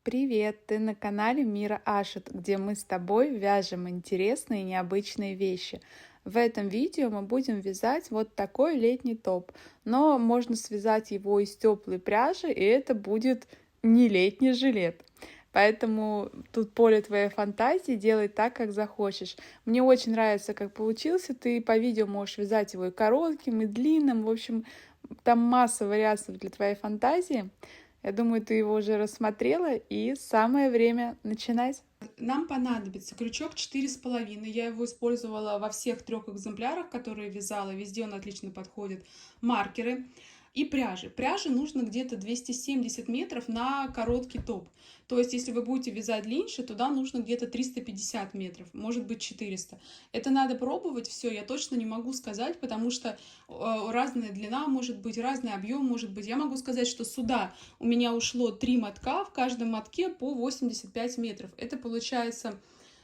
Привет! Ты на канале Мира Ашит, где мы с тобой вяжем интересные и необычные вещи. В этом видео мы будем вязать вот такой летний топ, но можно связать его из теплой пряжи, и это будет не летний жилет. Поэтому тут поле твоей фантазии, делай так, как захочешь. Мне очень нравится, как получился. Ты по видео можешь вязать его и коротким, и длинным. В общем, там масса вариаций для твоей фантазии. Я думаю, ты его уже рассмотрела, и самое время начинать. Нам понадобится крючок 4,5. Я его использовала во всех 3 экземплярах, которые вязала. Везде он отлично подходит. Маркеры и пряжи. Пряжи нужно где-то 270 метров на короткий топ. То есть, если вы будете вязать длиннее, туда нужно где-то 350 метров, может быть 400. Это надо пробовать все, я точно не могу сказать, потому что разная длина может быть, разный объем может быть. Я могу сказать, что сюда у меня ушло 3 мотка, в каждом мотке по 85 метров. Это получается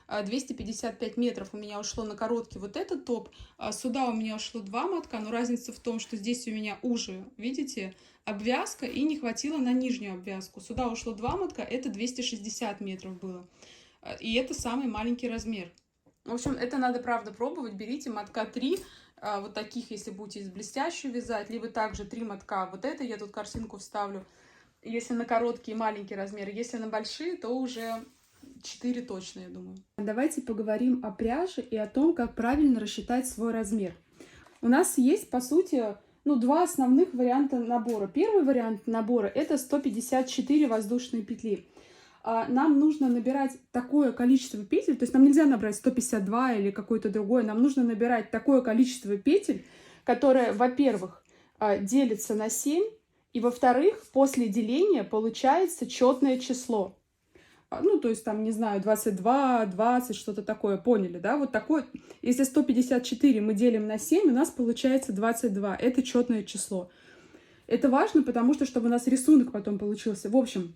255 метров у меня ушло на короткий вот этот топ. Сюда у меня ушло 2 мотка, но разница в том, что здесь у меня уже, видите, обвязка, и не хватило на нижнюю обвязку. Сюда ушло 2 мотка, это 260 метров было. И это самый маленький размер. В общем, это надо, правда, пробовать. Берите мотка 3, вот таких, если будете из блестящей вязать, либо также 3 мотка. Вот это я тут картинку вставлю. Если на короткие и маленькие размеры. Если на большие, то уже 4 точно, я думаю. Давайте поговорим о пряже и о том, как правильно рассчитать свой размер. У нас есть, по сути, два основных варианта набора. Первый вариант набора – это 154 воздушные петли. Нам нужно набирать такое количество петель, то есть нам нельзя набрать 152 или какое-то другое, нам нужно набирать такое количество петель, которое, во-первых, делится на 7, и, во-вторых, после деления получается четное число. То есть там, не знаю, 22, 20, что-то такое, поняли, да? Вот такое, если 154 мы делим на 7, у нас получается 22, это четное число. Это важно, потому что, чтобы у нас рисунок потом получился. В общем,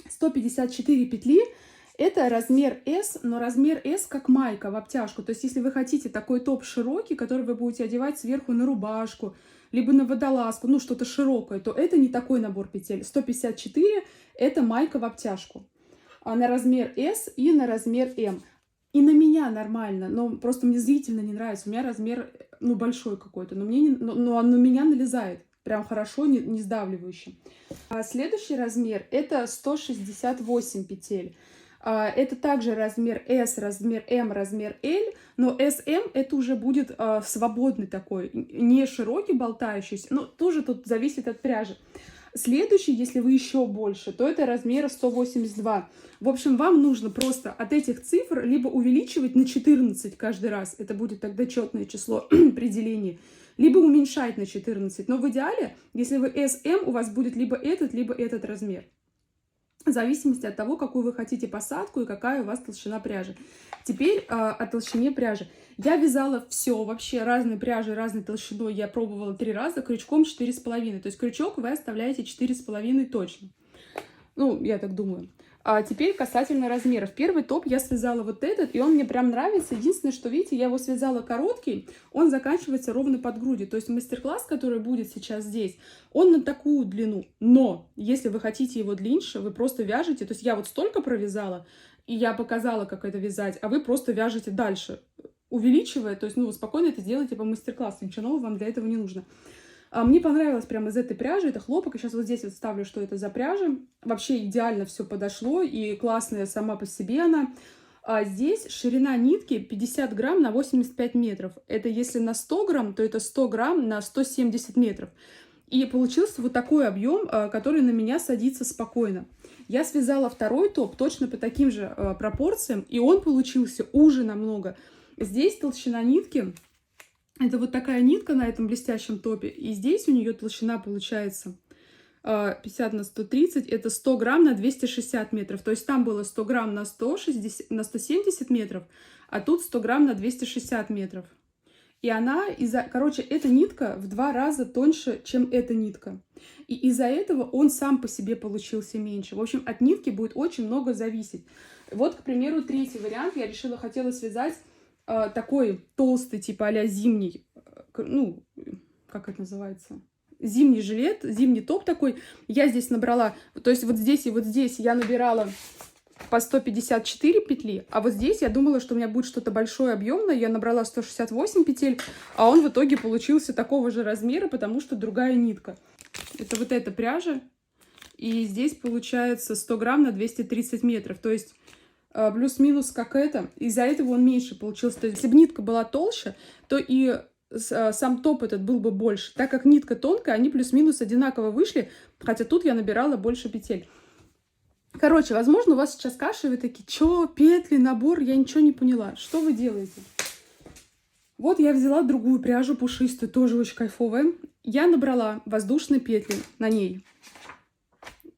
154 петли – это размер S, но размер S как майка в обтяжку. То есть, если вы хотите такой топ широкий, который вы будете одевать сверху на рубашку, либо на водолазку, что-то широкое, то это не такой набор петель. 154 – это майка в обтяжку. На размер S и на размер M. И на меня нормально, но просто мне зрительно не нравится. У меня размер, большой какой-то, но на меня налезает. Прям хорошо, не сдавливающе. Следующий размер это 168 петель. Это также размер S, размер M, размер L, но SM это уже будет свободный такой, не широкий болтающийся, но тоже тут зависит от пряжи. Следующий, если вы еще больше, то это размер 182. В общем, вам нужно просто от этих цифр либо увеличивать на 14 каждый раз, это будет тогда четное число при делении, либо уменьшать на 14. Но в идеале, если вы SM, у вас будет либо этот размер. В зависимости от того, какую вы хотите посадку и какая у вас толщина пряжи. Теперь о толщине пряжи. Я вязала все, вообще разные пряжи, разной толщиной. Я пробовала 3 раза, крючком 4,5. То есть крючок вы оставляете 4,5 точно. Я так думаю. А теперь касательно размеров. Первый топ я связала вот этот, и он мне прям нравится. Единственное, что, видите, я его связала короткий, он заканчивается ровно под грудью. То есть мастер-класс, который будет сейчас здесь, он на такую длину. Но если вы хотите его длиннее, вы просто вяжете. То есть я вот столько провязала, и я показала, как это вязать, а вы просто вяжете дальше, увеличивая. То есть, вы спокойно это делаете по мастер-классу. Ничего нового вам для этого не нужно. Мне понравилось прямо из этой пряжи, это хлопок. Я сейчас вот здесь вот ставлю, что это за пряжа. Вообще идеально все подошло, и классная сама по себе она. Здесь ширина нитки 50 грамм на 85 метров. Это если на 100 грамм, то это 100 грамм на 170 метров. И получился вот такой объем, который на меня садится спокойно. Я связала второй топ точно по таким же пропорциям, и он получился уже намного. Здесь толщина нитки... Это вот такая нитка на этом блестящем топе. И здесь у нее толщина получается 50 на 130. Это 100 грамм на 260 метров. То есть там было 100 грамм на 170 метров, а тут 100 грамм на 260 метров. И она, эта нитка в 2 раза тоньше, чем эта нитка. И из-за этого он сам по себе получился меньше. В общем, от нитки будет очень много зависеть. Вот, к примеру, третий вариант. Я хотела связать такой толстый, типа а-ля зимний, как это называется? зимний жилет, зимний топ такой. Я здесь набрала, то есть вот здесь и вот здесь я набирала по 154 петли, а вот здесь я думала, что у меня будет что-то большое, объемное. Я набрала 168 петель, а он в итоге получился такого же размера, потому что другая нитка. Это вот эта пряжа, и здесь получается 100 грамм на 230 метров, то есть плюс-минус как это. Из-за этого он меньше получился. То есть если бы нитка была толще, то и сам топ этот был бы больше. Так как нитка тонкая, они плюс-минус одинаково вышли, хотя тут я набирала больше петель. Короче, возможно, у вас сейчас каша, и вы такие, чё, петли, набор, я ничего не поняла. Что вы делаете? Вот я взяла другую пряжу пушистую, тоже очень кайфовая. Я набрала воздушные петли на ней.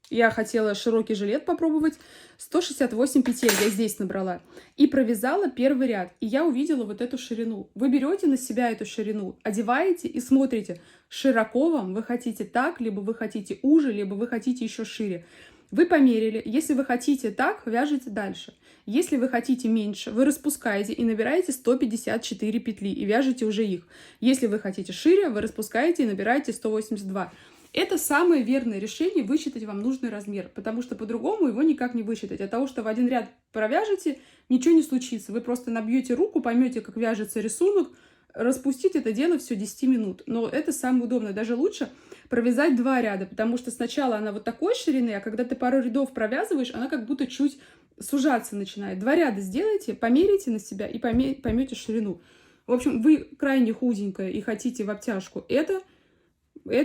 Я хотела широкий жилет попробовать. 168 петель я здесь набрала. И провязала первый ряд. И я увидела вот эту ширину. Вы берете на себя эту ширину, одеваете и смотрите, широко вам, вы хотите так, либо вы хотите уже, либо вы хотите еще шире. Вы померили. Если вы хотите так, вяжете дальше. Если вы хотите меньше, вы распускаете и набираете 154 петли и вяжете уже их. Если вы хотите шире, вы распускаете и набираете 182. Это самое верное решение, высчитать вам нужный размер, потому что по-другому его никак не высчитать. От того, что в один ряд провяжете, ничего не случится. Вы просто набьете руку, поймете, как вяжется рисунок, распустить это дело все 10 минут. Но это самое удобное. Даже лучше провязать 2 ряда, потому что сначала она вот такой ширины, а когда ты пару рядов провязываешь, она как будто чуть сужаться начинает. 2 ряда сделайте, померите на себя и поймете ширину. В общем, вы крайне худенькая и хотите в обтяжку это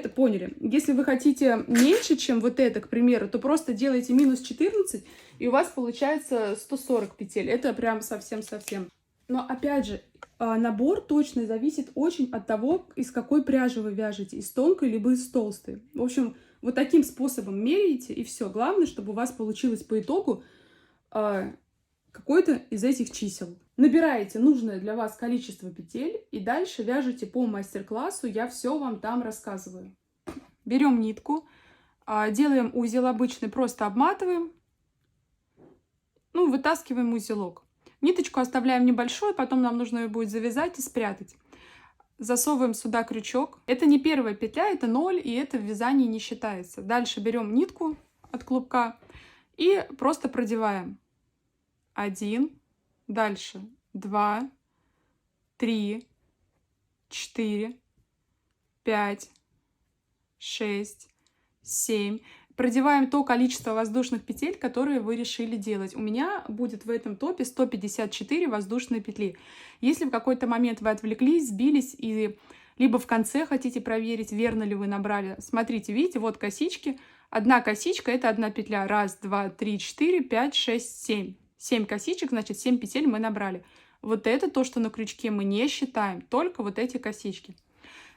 поняли. Если вы хотите меньше, чем вот это, к примеру, то просто делайте минус 14, и у вас получается 140 петель. Это прям совсем-совсем. Но опять же, набор точно зависит очень от того, из какой пряжи вы вяжете, из тонкой либо из толстой. В общем, вот таким способом меряете, и все. Главное, чтобы у вас получилось по итогу какой-то из этих чисел. Набираете нужное для вас количество петель и дальше вяжете по мастер-классу, я все вам там рассказываю. Берем нитку, делаем узел обычный, просто обматываем, вытаскиваем узелок. Ниточку оставляем небольшую, потом нам нужно ее будет завязать и спрятать. Засовываем сюда крючок. Это не первая петля, это 0, и это в вязании не считается. Дальше берем нитку от клубка и просто продеваем. 1, дальше 2, 3, 4, 5, 6, 7. Продеваем то количество воздушных петель, которые вы решили делать. У меня будет в этом топе 154 воздушные петли. Если в какой-то момент вы отвлеклись, сбились и либо в конце хотите проверить, верно ли вы набрали, смотрите, видите, вот косички. Одна косичка — это одна петля. 1, 2, 3, 4, 5, 6, 7. 7 косичек, значит 7 петель мы набрали. Вот это то, что на крючке мы не считаем, только вот эти косички.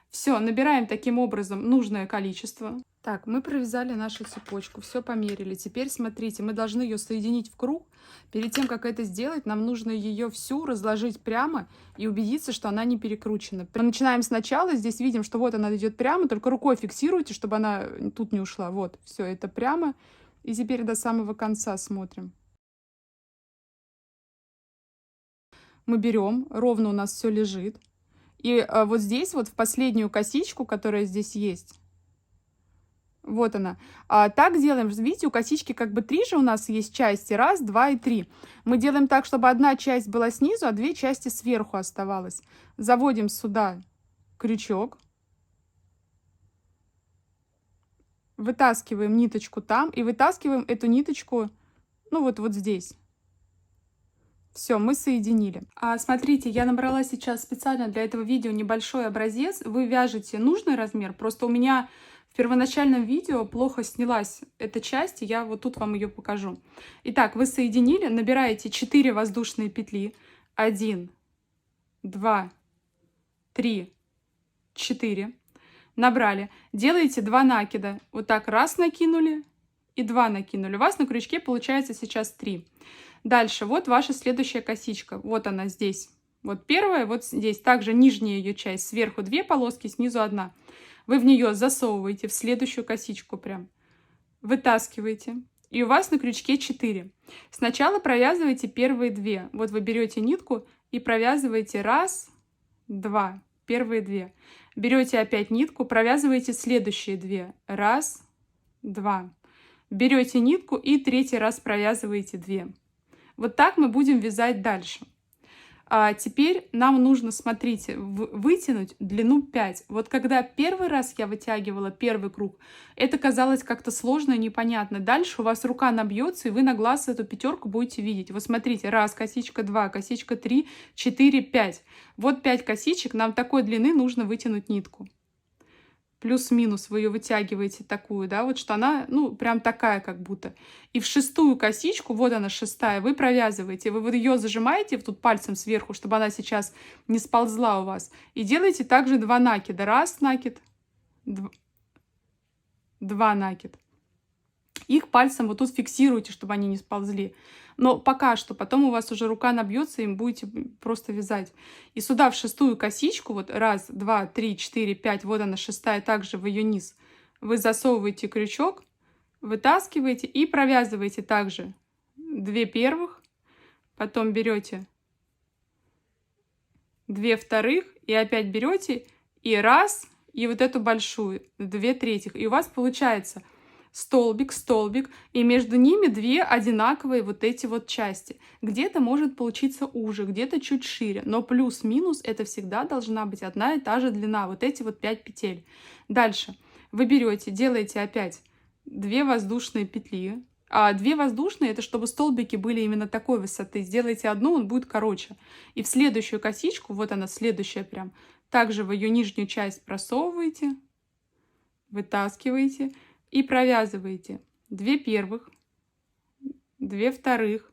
Все, набираем таким образом нужное количество. Так, мы провязали нашу цепочку, все померили. Теперь смотрите, мы должны ее соединить в круг. Перед тем, как это сделать, нам нужно ее всю разложить прямо и убедиться, что она не перекручена. Начинаем сначала, здесь видим, что вот она идет прямо, только рукой фиксируйте, чтобы она тут не ушла. Вот, все, это прямо. И теперь до самого конца смотрим. Мы берем, ровно у нас все лежит. И вот здесь, вот в последнюю косичку, которая здесь есть, вот она. Так делаем, видите, у косички как бы 3 же у нас есть части, 1, 2 и 3. Мы делаем так, чтобы одна часть была снизу, а 2 части сверху оставалось. Заводим сюда крючок. Вытаскиваем ниточку там и вытаскиваем эту ниточку, вот здесь. Все, мы соединили. Смотрите, я набрала сейчас специально для этого видео небольшой образец. Вы вяжете нужный размер. Просто у меня в первоначальном видео плохо снялась эта часть, и я вот тут вам ее покажу. Итак, вы соединили, набираете 4 воздушные петли. 1, 2, 3, 4. Набрали. Делаете 2 накида. Вот так раз накинули и 2 накинули. У вас на крючке получается сейчас 3. Дальше, вот ваша следующая косичка. Вот она здесь. Вот первая, вот здесь. Также нижняя ее часть. Сверху 2 полоски, снизу 1. Вы в нее засовываете в следующую косичку прям. Вытаскиваете. И у вас на крючке 4. Сначала провязывайте первые 2. Вот вы берете нитку и провязываете 1, 2. Первые 2. Берете опять нитку, провязываете следующие 2. Раз, 2. Берете нитку и 3-й раз провязываете 2. Вот так мы будем вязать дальше. А теперь нам нужно, смотрите, вытянуть длину 5. Вот когда первый раз я вытягивала первый круг, это казалось как-то сложно и непонятно. Дальше у вас рука набьется, и вы на глаз эту пятерку будете видеть. Вот смотрите, раз, косичка, 2, косичка, 3, 4, 5. Вот 5 косичек, нам такой длины нужно вытянуть нитку. Плюс-минус вы ее вытягиваете такую, да, вот что она, ну, прям такая как будто. И в 6-ю косичку, вот она 6-я, вы провязываете, вы вот ее зажимаете тут пальцем сверху, чтобы она сейчас не сползла у вас. И делаете также 2 накида. Раз накид, 2 накид. Их пальцем вот тут фиксируйте, чтобы они не сползли. Но пока что, потом у вас уже рука набьется, им будете просто вязать. И сюда в 6-ю косичку, вот раз, 2, 3, 4, 5, вот она 6-я, также в ее низ, вы засовываете крючок, вытаскиваете и провязываете также 2 первых, потом берете 2 вторых и опять берете и раз, и вот эту большую, 2 третьих. И у вас получается столбик, столбик, и между ними 2 одинаковые вот эти вот части. Где-то может получиться уже, где-то чуть шире, но плюс-минус это всегда должна быть одна и та же длина, вот эти вот 5 петель. Дальше вы берете, делаете опять 2 воздушные петли, а 2 воздушные это чтобы столбики были именно такой высоты. Сделайте одну, он будет короче. И в следующую косичку, вот она следующая прям, также в ее нижнюю часть просовываете, вытаскиваете и провязываете 2 первых, 2 вторых,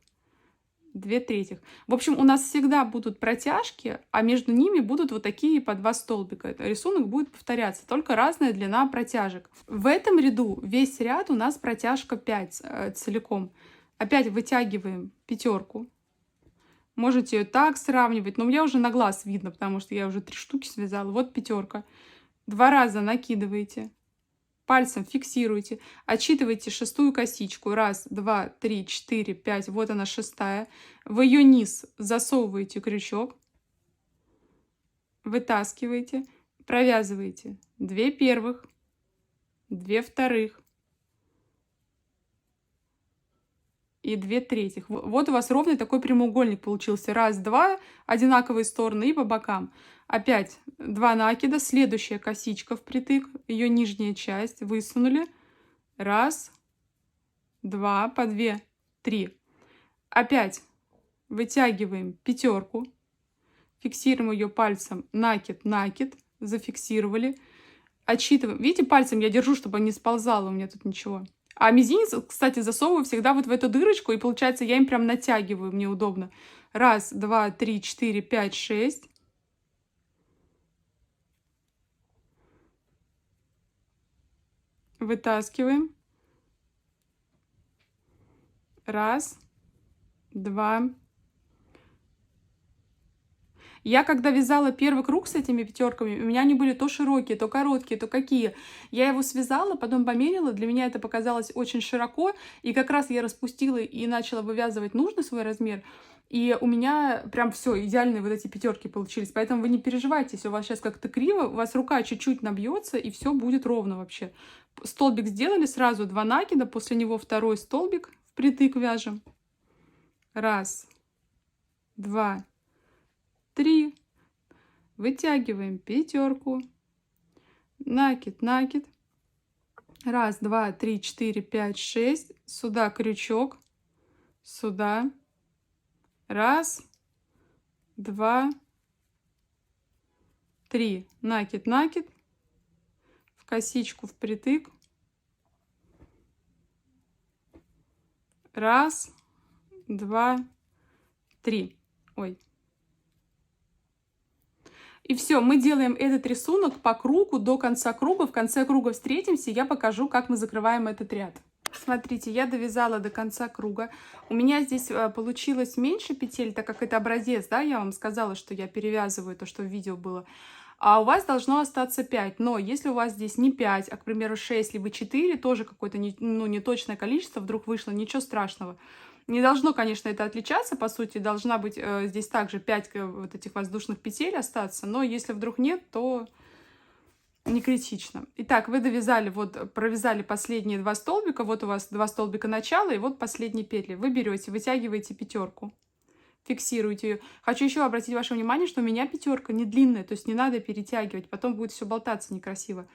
2 третьих. В общем, у нас всегда будут протяжки, а между ними будут вот такие по 2 столбика. Рисунок будет повторяться, только разная длина протяжек. В этом ряду весь ряд у нас протяжка 5 целиком. Опять вытягиваем пятерку. Можете ее так сравнивать, но у меня уже на глаз видно, потому что я уже 3 штуки связала. Вот пятерка. 2 раза накидываете. Пальцем фиксируйте, отсчитывайте 6-ю косичку. Раз, 2, 3, 4, 5. Вот она 6-я. В ее низ засовываете крючок, вытаскиваете, провязываете 2 первых, 2 вторых и 2 третьих. Вот у вас ровный такой прямоугольник получился. Раз, 2, одинаковые стороны и по бокам. Опять 2 накида, следующая косичка впритык, ее нижняя часть высунули. Раз, 2, по 2, 3. Опять вытягиваем пятерку, фиксируем ее пальцем, накид, накид, зафиксировали. Отсчитываем. Видите, пальцем я держу, чтобы не сползало у меня тут ничего. А мизинец, кстати, засовываю всегда вот в эту дырочку, и получается я им прям натягиваю, мне удобно. Раз, 2, 3, 4, 5, 6. Вытаскиваем. Раз, 2. Я когда вязала первый круг с этими пятерками, у меня они были то широкие, то короткие, то какие. Я его связала, потом померила, для меня это показалось очень широко, и как раз я распустила и начала вывязывать нужный свой размер. И у меня прям все, идеальные вот эти пятерки получились. Поэтому вы не переживайте, если у вас сейчас как-то криво, у вас рука чуть-чуть набьется, и все будет ровно вообще. Столбик сделали, сразу 2 накида, после него 2-й столбик впритык вяжем. Раз, 2, 3. Вытягиваем пятерку. Накид, накид. Раз, 2, 3, 4, 5, 6. Сюда крючок. Сюда. Раз, 2, 3. Накид, накид. В косичку впритык. Раз, 2, 3. Ой. И все, мы делаем этот рисунок по кругу до конца круга. В конце круга встретимся, я покажу, как мы закрываем этот ряд. Смотрите, я довязала до конца круга. У меня здесь получилось меньше петель, так как это образец, да, я вам сказала, что я перевязываю то, что в видео было. А у вас должно остаться 5. Но если у вас здесь не 5, а, к примеру, 6 либо 4, тоже какое-то неточное количество вдруг вышло, ничего страшного. Не должно, конечно, это отличаться, по сути, должна быть здесь также 5 вот этих воздушных петель остаться, но если вдруг нет, то не критично. Итак, вы довязали, вот провязали последние 2 столбика, вот у вас 2 столбика начала и вот последние петли. Вы берете, вытягиваете пятерку, фиксируете ее. Хочу еще обратить ваше внимание, что у меня пятерка не длинная, то есть не надо перетягивать, потом будет все болтаться некрасиво.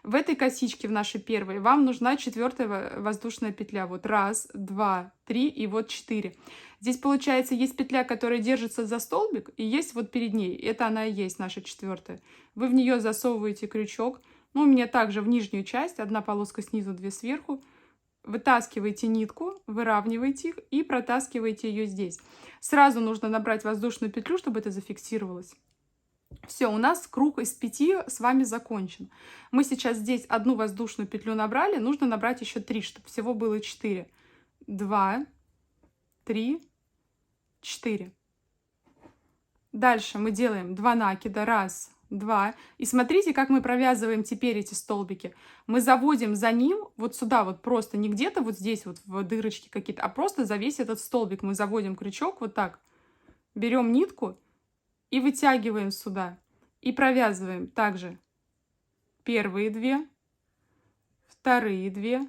В этой косичке, в нашей первой, вам нужна 4-я воздушная петля. Вот 1, 2, 3 и вот 4. Здесь, получается, есть петля, которая держится за столбик, и есть вот перед ней. Это она и есть наша 4-я. Вы в нее засовываете крючок. Ну, у меня также в нижнюю часть, 1 полоска снизу, 2 сверху. Вытаскиваете нитку, выравниваете их и протаскиваете ее здесь. Сразу нужно набрать воздушную петлю, чтобы это зафиксировалось. Все, у нас круг из 5 с вами закончен. Мы сейчас здесь 1 воздушную петлю набрали, нужно набрать еще 3, чтобы всего было 4. 2, 3, 4. Дальше мы делаем 2 накида. 1, 2. И смотрите, как мы провязываем теперь эти столбики. Мы заводим за ним вот сюда, вот просто не где-то вот здесь вот в дырочки какие-то, а просто за весь этот столбик мы заводим крючок вот так. Берем нитку и вытягиваем сюда. И провязываем также первые 2, вторые 2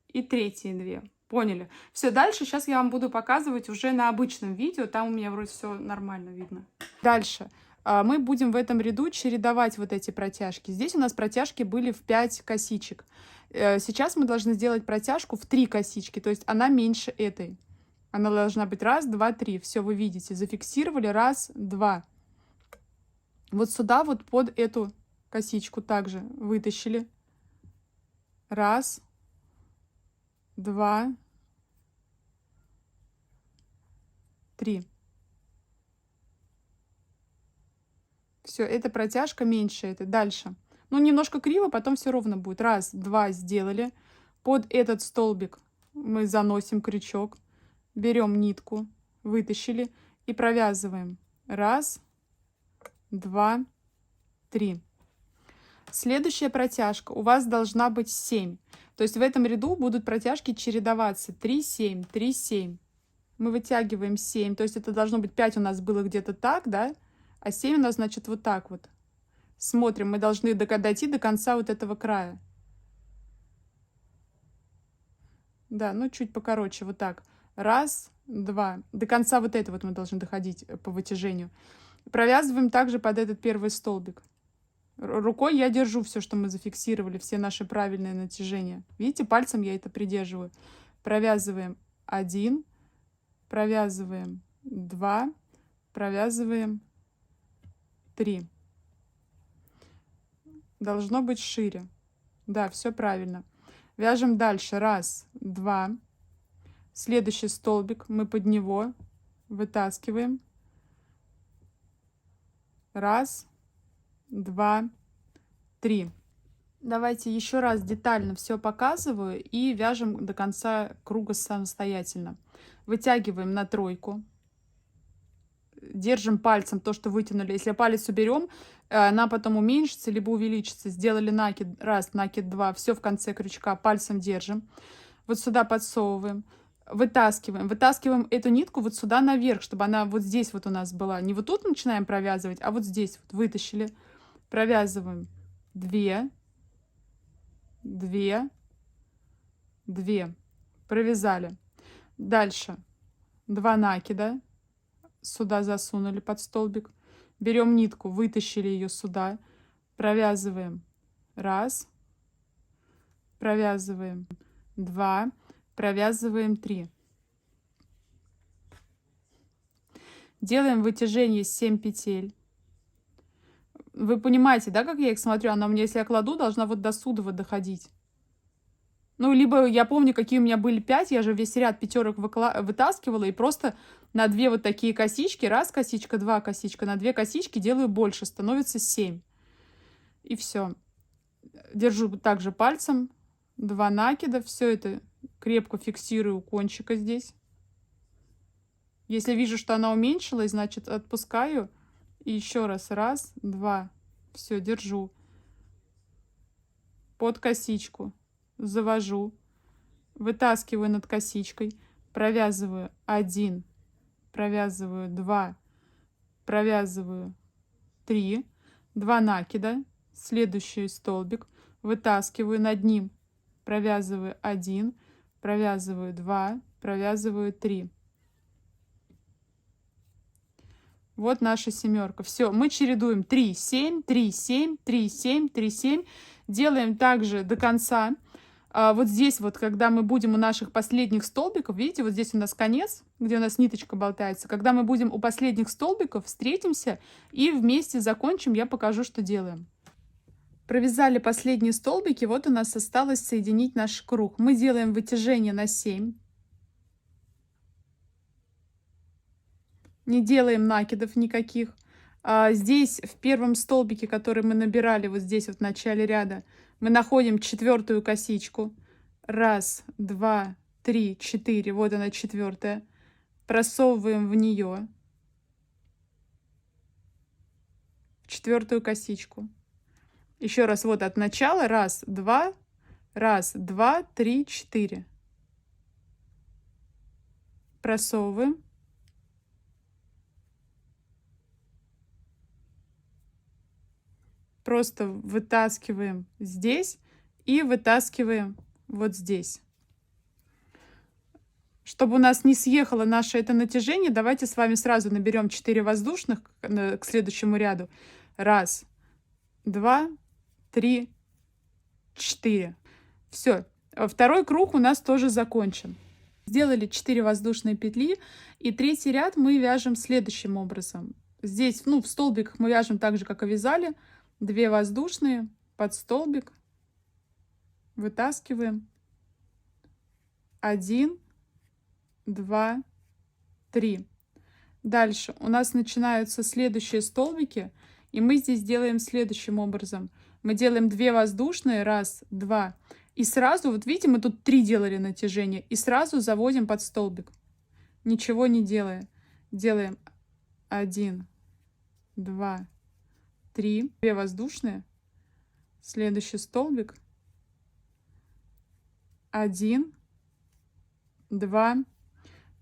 и третьи 2. Поняли? Все, дальше сейчас я вам буду показывать уже на обычном видео. Там у меня вроде все нормально видно. Дальше. Мы будем в этом ряду чередовать вот эти протяжки. Здесь у нас протяжки были в 5 косичек. Сейчас мы должны сделать протяжку в 3 косички, то есть она меньше этой. Она должна быть 1, 2, 3. Все, вы видите, зафиксировали 1, 2. Вот сюда вот под эту косичку также вытащили. 1, 2, 3. Все, эта протяжка меньше этой. Дальше. Ну, немножко криво, потом все ровно будет. 1, 2 сделали. Под этот столбик мы заносим крючок. Берем нитку, вытащили и провязываем. 1, 2, 3. Следующая протяжка у вас должна быть 7. То есть в этом ряду будут протяжки чередоваться. 3, 7, 3, 7. Мы вытягиваем 7. То есть это должно быть 5 у нас было где-то так, да? А 7 у нас, значит, вот так вот. Смотрим, мы должны дойти до конца вот этого края. Да, ну чуть покороче, вот так. 1, 2. До конца вот этого вот мы должны доходить по вытяжению. Провязываем также под этот первый столбик. Рукой я держу все, что мы зафиксировали, все наши правильные натяжения. Видите, пальцем я это придерживаю. Провязываем 1, провязываем 2, провязываем 3. Должно быть шире. Да, все правильно. Вяжем дальше. 1, 2. Следующий столбик мы под него вытаскиваем. 1, 2, 3. Давайте еще раз детально все показываю и вяжем до конца круга самостоятельно. Вытягиваем на 3. Держим пальцем то, что вытянули. Если палец уберем, она потом уменьшится либо увеличится. Сделали накид 1, накид 2, все в конце крючка, пальцем держим. Вот сюда подсовываем, вытаскиваем. Вытаскиваем эту нитку вот сюда наверх, чтобы она вот здесь вот у нас была. Не вот тут начинаем провязывать, а вот здесь вот вытащили. Провязываем 2, 2, 2. Провязали. Дальше 2 накида. Сюда засунули под столбик. Берем нитку, вытащили ее сюда. Провязываем 1, провязываем 2, провязываем 3. Делаем вытяжение 7 петель. Вы понимаете, да, как я их смотрю? Она у меня, если я кладу, должна вот до сюда вот доходить. Ну, либо я помню, какие у меня были 5, я же весь ряд пятерок вытаскивала и просто на 2 вот такие косички, 1 косичка, 2 косичка, на 2 косички делаю больше, становится 7. И все. Держу также пальцем, 2 накида, все это крепко фиксирую у кончика здесь. Если вижу, что она уменьшилась, значит отпускаю. И еще раз, 1, 2, все, держу. Под косичку завожу, вытаскиваю над косичкой, провязываю 1, провязываю 2, провязываю 3, 2 накида, следующий столбик, вытаскиваю над ним, провязываю 1, провязываю 2, провязываю 3. Вот наша семерка. Все, мы чередуем 3, 7, 3, 7, 3, 7, 3, 7. Делаем также до конца. Вот здесь вот, когда мы будем у наших последних столбиков, видите, вот здесь у нас конец, где у нас ниточка болтается. Когда мы будем у последних столбиков, встретимся и вместе закончим, я покажу, что делаем. Провязали последние столбики, вот у нас осталось соединить наш круг. Мы делаем вытяжение на 7. Не делаем накидов никаких. Здесь в первом столбике, который мы набирали, вот здесь вот в начале ряда, мы находим 4-ю косичку. 1, 2, 3, 4. Вот она 4-я. Просовываем в нее 4-ю косичку. Еще раз, вот от начала. 1, 2, 1, 2, 3, 4. Просовываем. Просто вытаскиваем здесь и вытаскиваем вот здесь. Чтобы у нас не съехало наше это натяжение, давайте с вами сразу наберем 4 воздушных к следующему ряду. 1, 2, 3, 4. Все. Второй круг у нас тоже закончен. Сделали 4 воздушные петли, и третий ряд мы вяжем следующим образом. Здесь, в столбиках мы вяжем так же, как и вязали. 2 воздушные под столбик, вытаскиваем 1, 2, 3. Дальше у нас начинаются следующие столбики, и мы здесь делаем следующим образом. Мы делаем 2 воздушные, 1, 2, и сразу, вот видите, мы тут 3 делали натяжение, и сразу заводим под столбик, ничего не делая. Делаем 1, 2, 3, 2 воздушные, следующий столбик, 1, 2,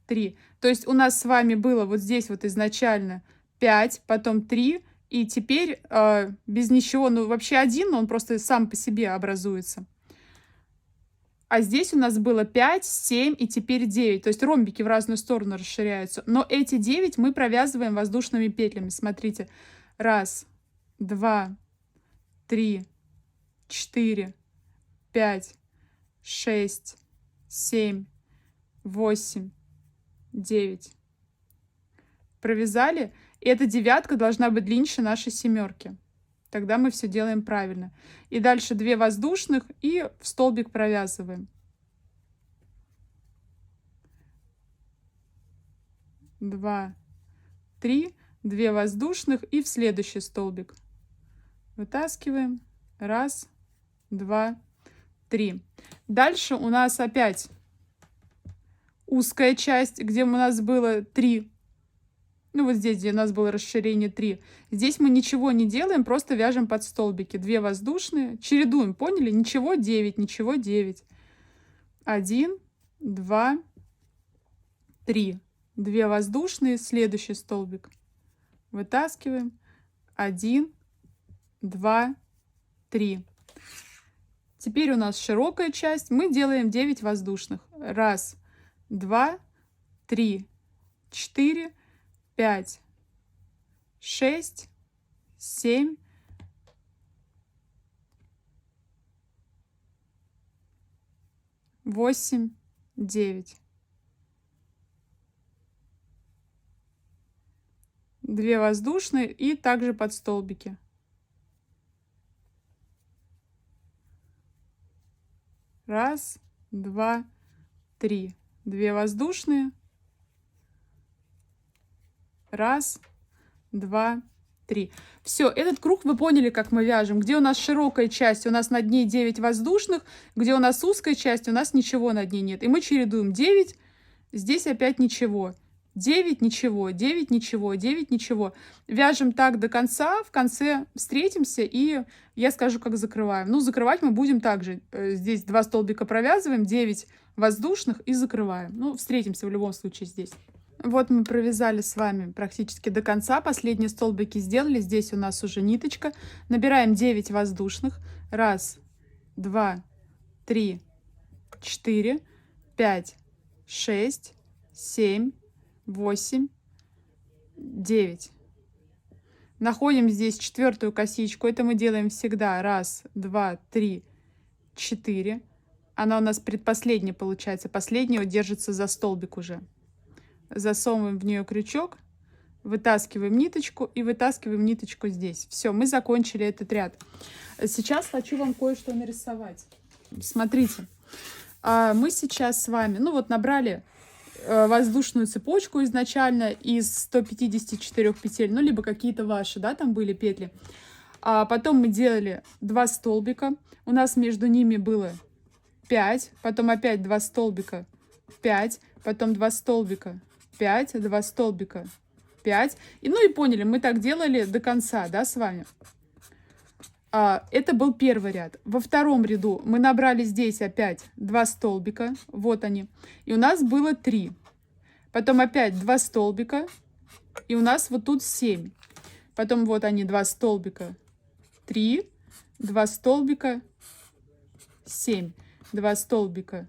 3. То есть у нас с вами было вот здесь вот изначально 5, потом 3, и теперь без ничего, вообще 1, но он просто сам по себе образуется. А здесь у нас было 5, 7 и теперь 9. То есть ромбики в разную сторону расширяются. Но эти 9 мы провязываем воздушными петлями. Смотрите. 1, 2, 3, 4, 5, 6, 7, 8, 9. Провязали. И эта 9 должна быть длиннее нашей 7. Тогда мы все делаем правильно. И дальше 2 воздушных и в столбик провязываем. 2, 3, 2 воздушных и в следующий столбик. Вытаскиваем. 1, 2, 3. Дальше у нас опять узкая часть, где у нас было 3. Вот здесь, где у нас было расширение 3. Здесь мы ничего не делаем, просто вяжем под столбики. 2 воздушные. Чередуем, поняли? Ничего 9, ничего 9. 1, 2, 3. 2 воздушные, следующий столбик. Вытаскиваем. 1, 2, 3. Теперь у нас широкая часть. Мы делаем 9 воздушных. 1, 2, 3, 4, 5, 6, 7, 8, 9. 2 воздушные и также под столбики. 1, 2, 3. 2 воздушные. 1, 2, 3. Все, этот круг вы поняли, как мы вяжем. Где у нас широкая часть, у нас над ней 9 воздушных. Где у нас узкая часть, у нас ничего над ней нет. И мы чередуем 9, здесь опять ничего. 9, ничего, 9, ничего, 9, ничего. Вяжем так до конца, в конце встретимся, и я скажу, как закрываем. Закрывать мы будем также. Здесь 2 столбика провязываем, 9 воздушных и закрываем. Встретимся в любом случае здесь. Вот мы провязали с вами практически до конца. Последние столбики сделали. Здесь у нас уже ниточка. Набираем 9 воздушных. 1, 2, 3, 4, 5, 6, 7, 8, 9. Находим здесь четвертую косичку. Это мы делаем всегда. 1, 2, 3, 4. Она у нас предпоследняя получается. Последняя держится за столбик уже. Засовываем в нее крючок, вытаскиваем ниточку и вытаскиваем ниточку здесь. Все, мы закончили этот ряд. Сейчас хочу вам кое-что нарисовать. Смотрите, мы сейчас с вами, ну вот набрали воздушную цепочку изначально из 154 петель, ну либо какие-то ваши, да, там были петли. А потом мы делали 2 столбика, у нас между ними было 5, потом опять 2 столбика, 5, потом 2 столбика, 5, 2 столбика, 5. И, ну и поняли, мы так делали до конца, да, с вами. Это был первый ряд. Во втором ряду мы набрали здесь опять 2 столбика, вот они. И у нас было 3. Потом опять 2 столбика, и у нас вот тут 7. Потом вот они, 2 столбика, 3, 2 столбика, 7. 2 столбика,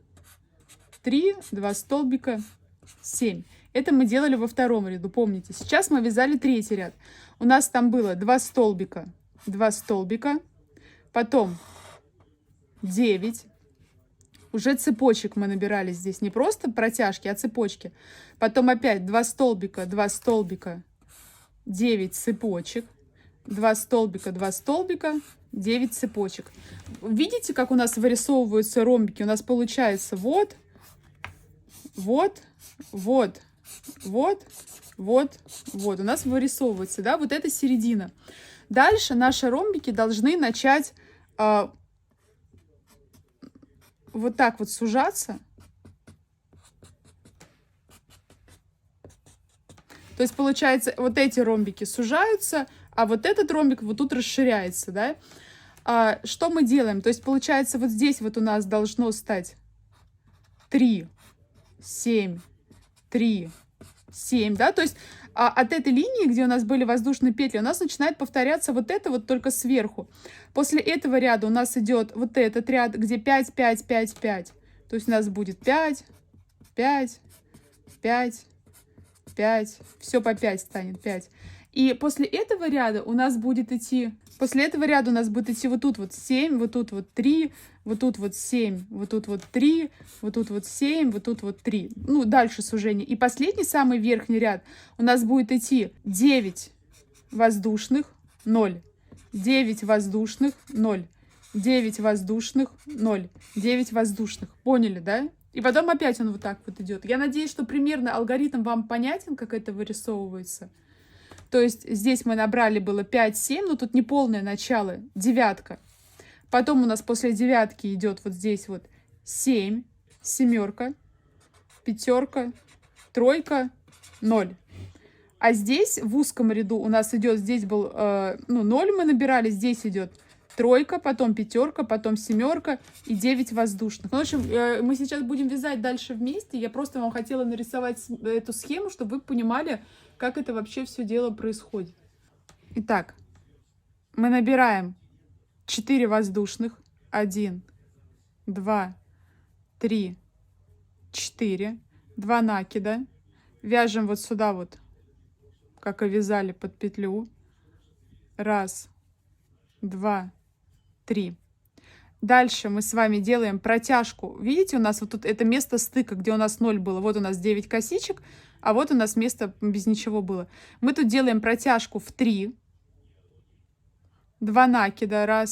3, 2 столбика, 7. Это мы делали во втором ряду, помните. Сейчас мы вязали третий ряд. У нас там было 2 столбика, 2 столбика, потом 9. Уже цепочек мы набирали здесь, не просто протяжки, а цепочки. Потом опять 2 столбика, 2 столбика, 9 цепочек. 2 столбика, 2 столбика, 9 цепочек. Видите, как у нас вырисовываются ромбики? У нас получается вот, вот, вот, вот, вот, вот. У нас вырисовывается, да, вот это середина. Дальше наши ромбики должны начать вот так вот сужаться. То есть, получается, вот эти ромбики сужаются, а вот этот ромбик вот тут расширяется, да? Что мы делаем? То есть, получается, вот здесь вот у нас должно стать 3, 7, 3, 7, да? То есть, от этой линии, где у нас были воздушные петли, у нас начинает повторяться вот это вот только сверху. После этого ряда у нас идет вот этот ряд, где 5, 5, 5, 5. То есть, у нас будет 5, 5, 5, 5, все по 5 станет, 5. И после этого ряда у нас будет идти, вот тут вот 7, вот тут вот 3, вот тут вот 7, вот тут вот 3, вот тут вот 7, вот тут вот 3. Ну, дальше сужение. И последний, самый верхний ряд у нас будет идти 9 воздушных, 0, 9 воздушных, 0, 9 воздушных, 0, 9 воздушных. Поняли, да? И потом опять он вот так вот идет. Я надеюсь, что примерно алгоритм вам понятен, как это вырисовывается. То есть здесь мы набрали было 5, 7, но тут не полное начало, девятка. Потом у нас после девятки идет вот здесь вот 7, семерка, пятерка, тройка, 0. А здесь в узком ряду у нас идет, здесь был, 0 мы набирали, здесь идет тройка, потом пятерка, потом семерка и 9 воздушных. Ну, в общем, мы сейчас будем вязать дальше вместе. Я просто вам хотела нарисовать эту схему, чтобы вы понимали, как это вообще все дело происходит. Итак, мы набираем 4 воздушных. 1, 2, 3, 4. 2 накида. Вяжем вот сюда вот, как и вязали под петлю. 1, 2, 3. Дальше мы с вами делаем протяжку. Видите, у нас вот тут это место стыка, где у нас 0 было. Вот у нас 9 косичек, а вот у нас место без ничего было. Мы тут делаем протяжку в 3. 2 накида. 1,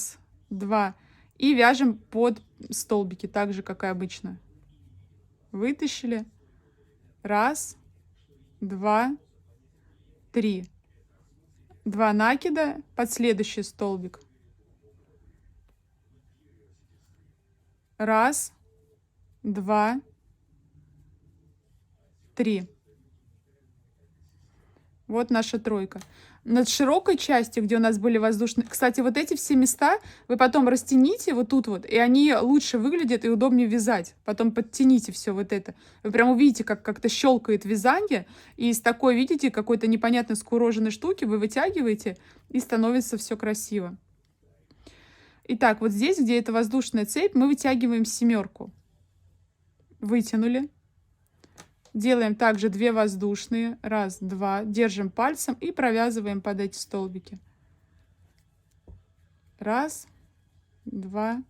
2. И вяжем под столбики, так же, как и обычно. Вытащили. 1, 2, 3. 2 накида под следующий столбик. 1, 2, 3. Вот наша тройка. Над широкой частью, где у нас были воздушные... Кстати, вот эти все места вы потом растяните вот тут вот, и они лучше выглядят и удобнее вязать. Потом подтяните все вот это. Вы прям увидите, как как-то щелкает вязание, и из такой, видите, какой-то непонятной скуроженной штуки вы вытягиваете, и становится все красиво. Итак, вот здесь, где эта воздушная цепь, мы вытягиваем семерку. Вытянули. Делаем также 2 воздушные. Раз, два. Держим пальцем и провязываем под эти столбики. Раз, два.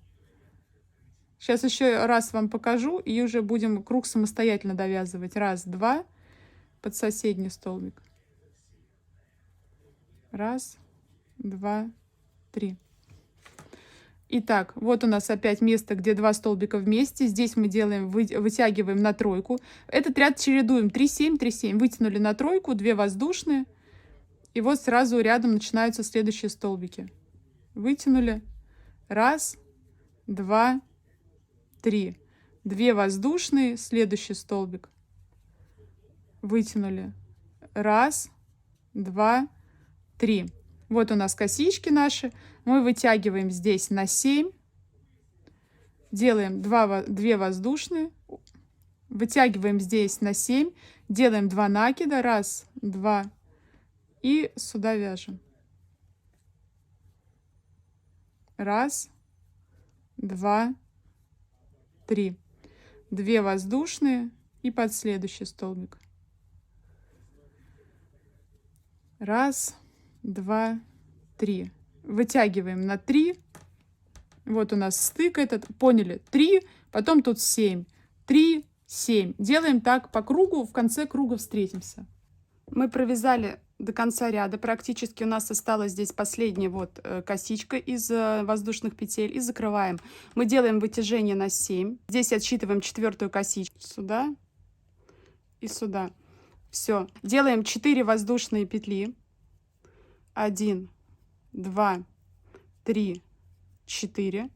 Сейчас еще раз вам покажу, и уже будем круг самостоятельно довязывать. Раз, два. Под соседний столбик. Раз, два, три. Итак, вот у нас опять место, где 2 столбика вместе. Здесь мы делаем, вытягиваем на тройку. Этот ряд чередуем. 3, 7, 3, 7. Вытянули на тройку, 2 воздушные. И вот сразу рядом начинаются следующие столбики. Вытянули. Раз, два, три. 2 воздушные, следующий столбик. Вытянули. Раз, два, три. Вот у нас косички наши. Мы вытягиваем здесь на 7. Делаем 2 воздушные. Вытягиваем здесь на 7. Делаем 2 накида. Раз, два. И сюда вяжем. Раз, два, три. 2 воздушные и под следующий столбик. Раз, два, три. Вытягиваем на 3. Вот у нас стык этот. Поняли? 3, потом тут 7. 3, 7. Делаем так по кругу. В конце круга встретимся. Мы провязали до конца ряда. Практически у нас осталась здесь последняя вот косичка из воздушных петель. И закрываем. Мы делаем вытяжение на 7. Здесь отсчитываем 4-ю косичку. Сюда и сюда. Все. Делаем 4 воздушные петли. 1, 2, 3, 4.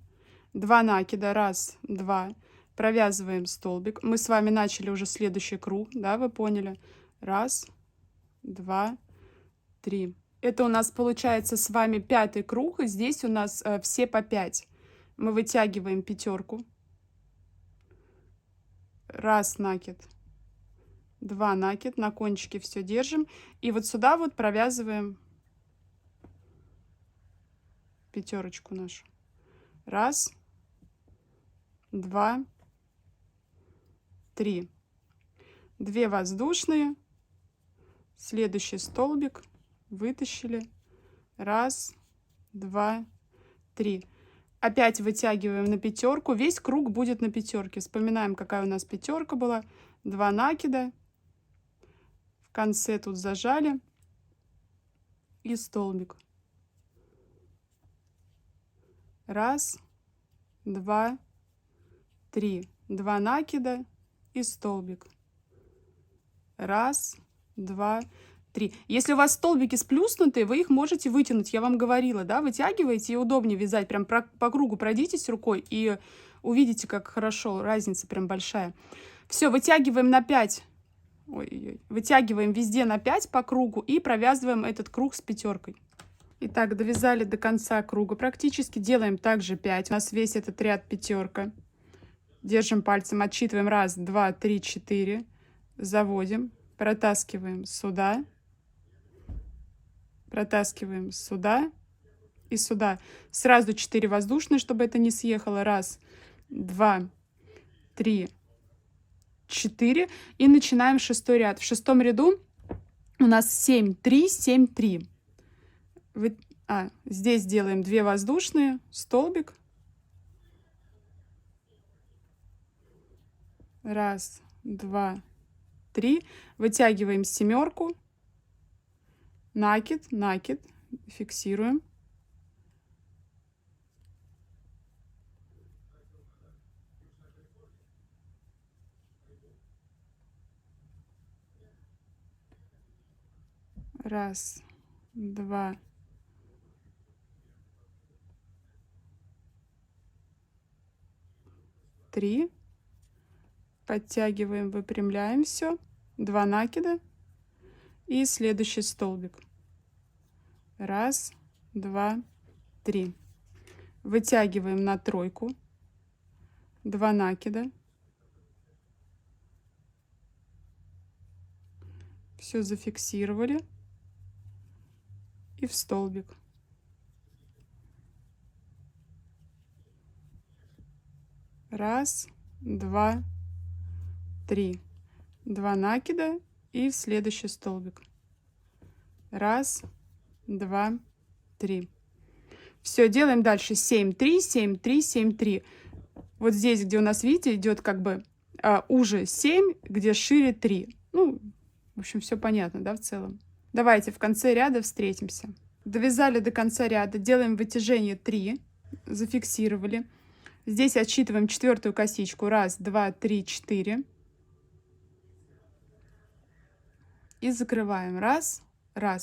2 накида. Раз, два. Провязываем столбик. Мы с вами начали уже следующий круг. Да, вы поняли? Раз, два, три. Это у нас получается с вами 5-й круг. И здесь у нас все по 5. Мы вытягиваем пятерку. Раз накид. 2 накид. На кончике все держим. И вот сюда вот провязываем пятерочку нашу. Раз, два, три. 2 воздушные. Следующий столбик. Вытащили. Раз, два, три. Опять вытягиваем на пятерку. Весь круг будет на пятерке. Вспоминаем, какая у нас пятерка была. 2 накида. В конце тут зажали. И столбик. Раз, два, три. 2 накида и столбик. Раз, два, три. Если у вас столбики сплюснутые, вы их можете вытянуть. Я вам говорила, да, вытягиваете, и удобнее вязать. Прям по кругу пройдитесь рукой и увидите, как хорошо. Разница прям большая. Все, вытягиваем на 5. Ой-ой-ой. Вытягиваем везде на 5 по кругу и провязываем этот круг с пятеркой. Итак, довязали до конца круга практически. Делаем также 5. У нас весь этот ряд пятерка. Держим пальцем, отсчитываем. Раз, два, три, 4. Заводим. Протаскиваем сюда. Протаскиваем сюда и сюда. Сразу 4 воздушные, чтобы это не съехало. Раз, два, три, 4. И начинаем 6-й ряд. В 6-м ряду у нас 7, 3, 7, 3. Здесь делаем 2 воздушные, столбик. Раз, два, 3. Вытягиваем семерку. Накид, накид. Фиксируем. Раз, два, 3. Подтягиваем, выпрямляем все. 2 накида. и следующий столбик. Раз, два, три. Вытягиваем на тройку. 2 накида. Все зафиксировали. И в столбик. Раз, два, три. 2 накида и в следующий столбик. Раз, два, три. Все, делаем дальше 7, 3, 7, 3, 7, 3. Вот здесь, где у нас, видите, идет как бы уже 7, где шире 3. Ну, в общем, все понятно, да, в целом. Давайте в конце ряда встретимся. Довязали до конца ряда, делаем вытяжение 3, зафиксировали. Здесь отсчитываем 4-ю косичку. 1, 2, 3, 4. И закрываем. 1, 1.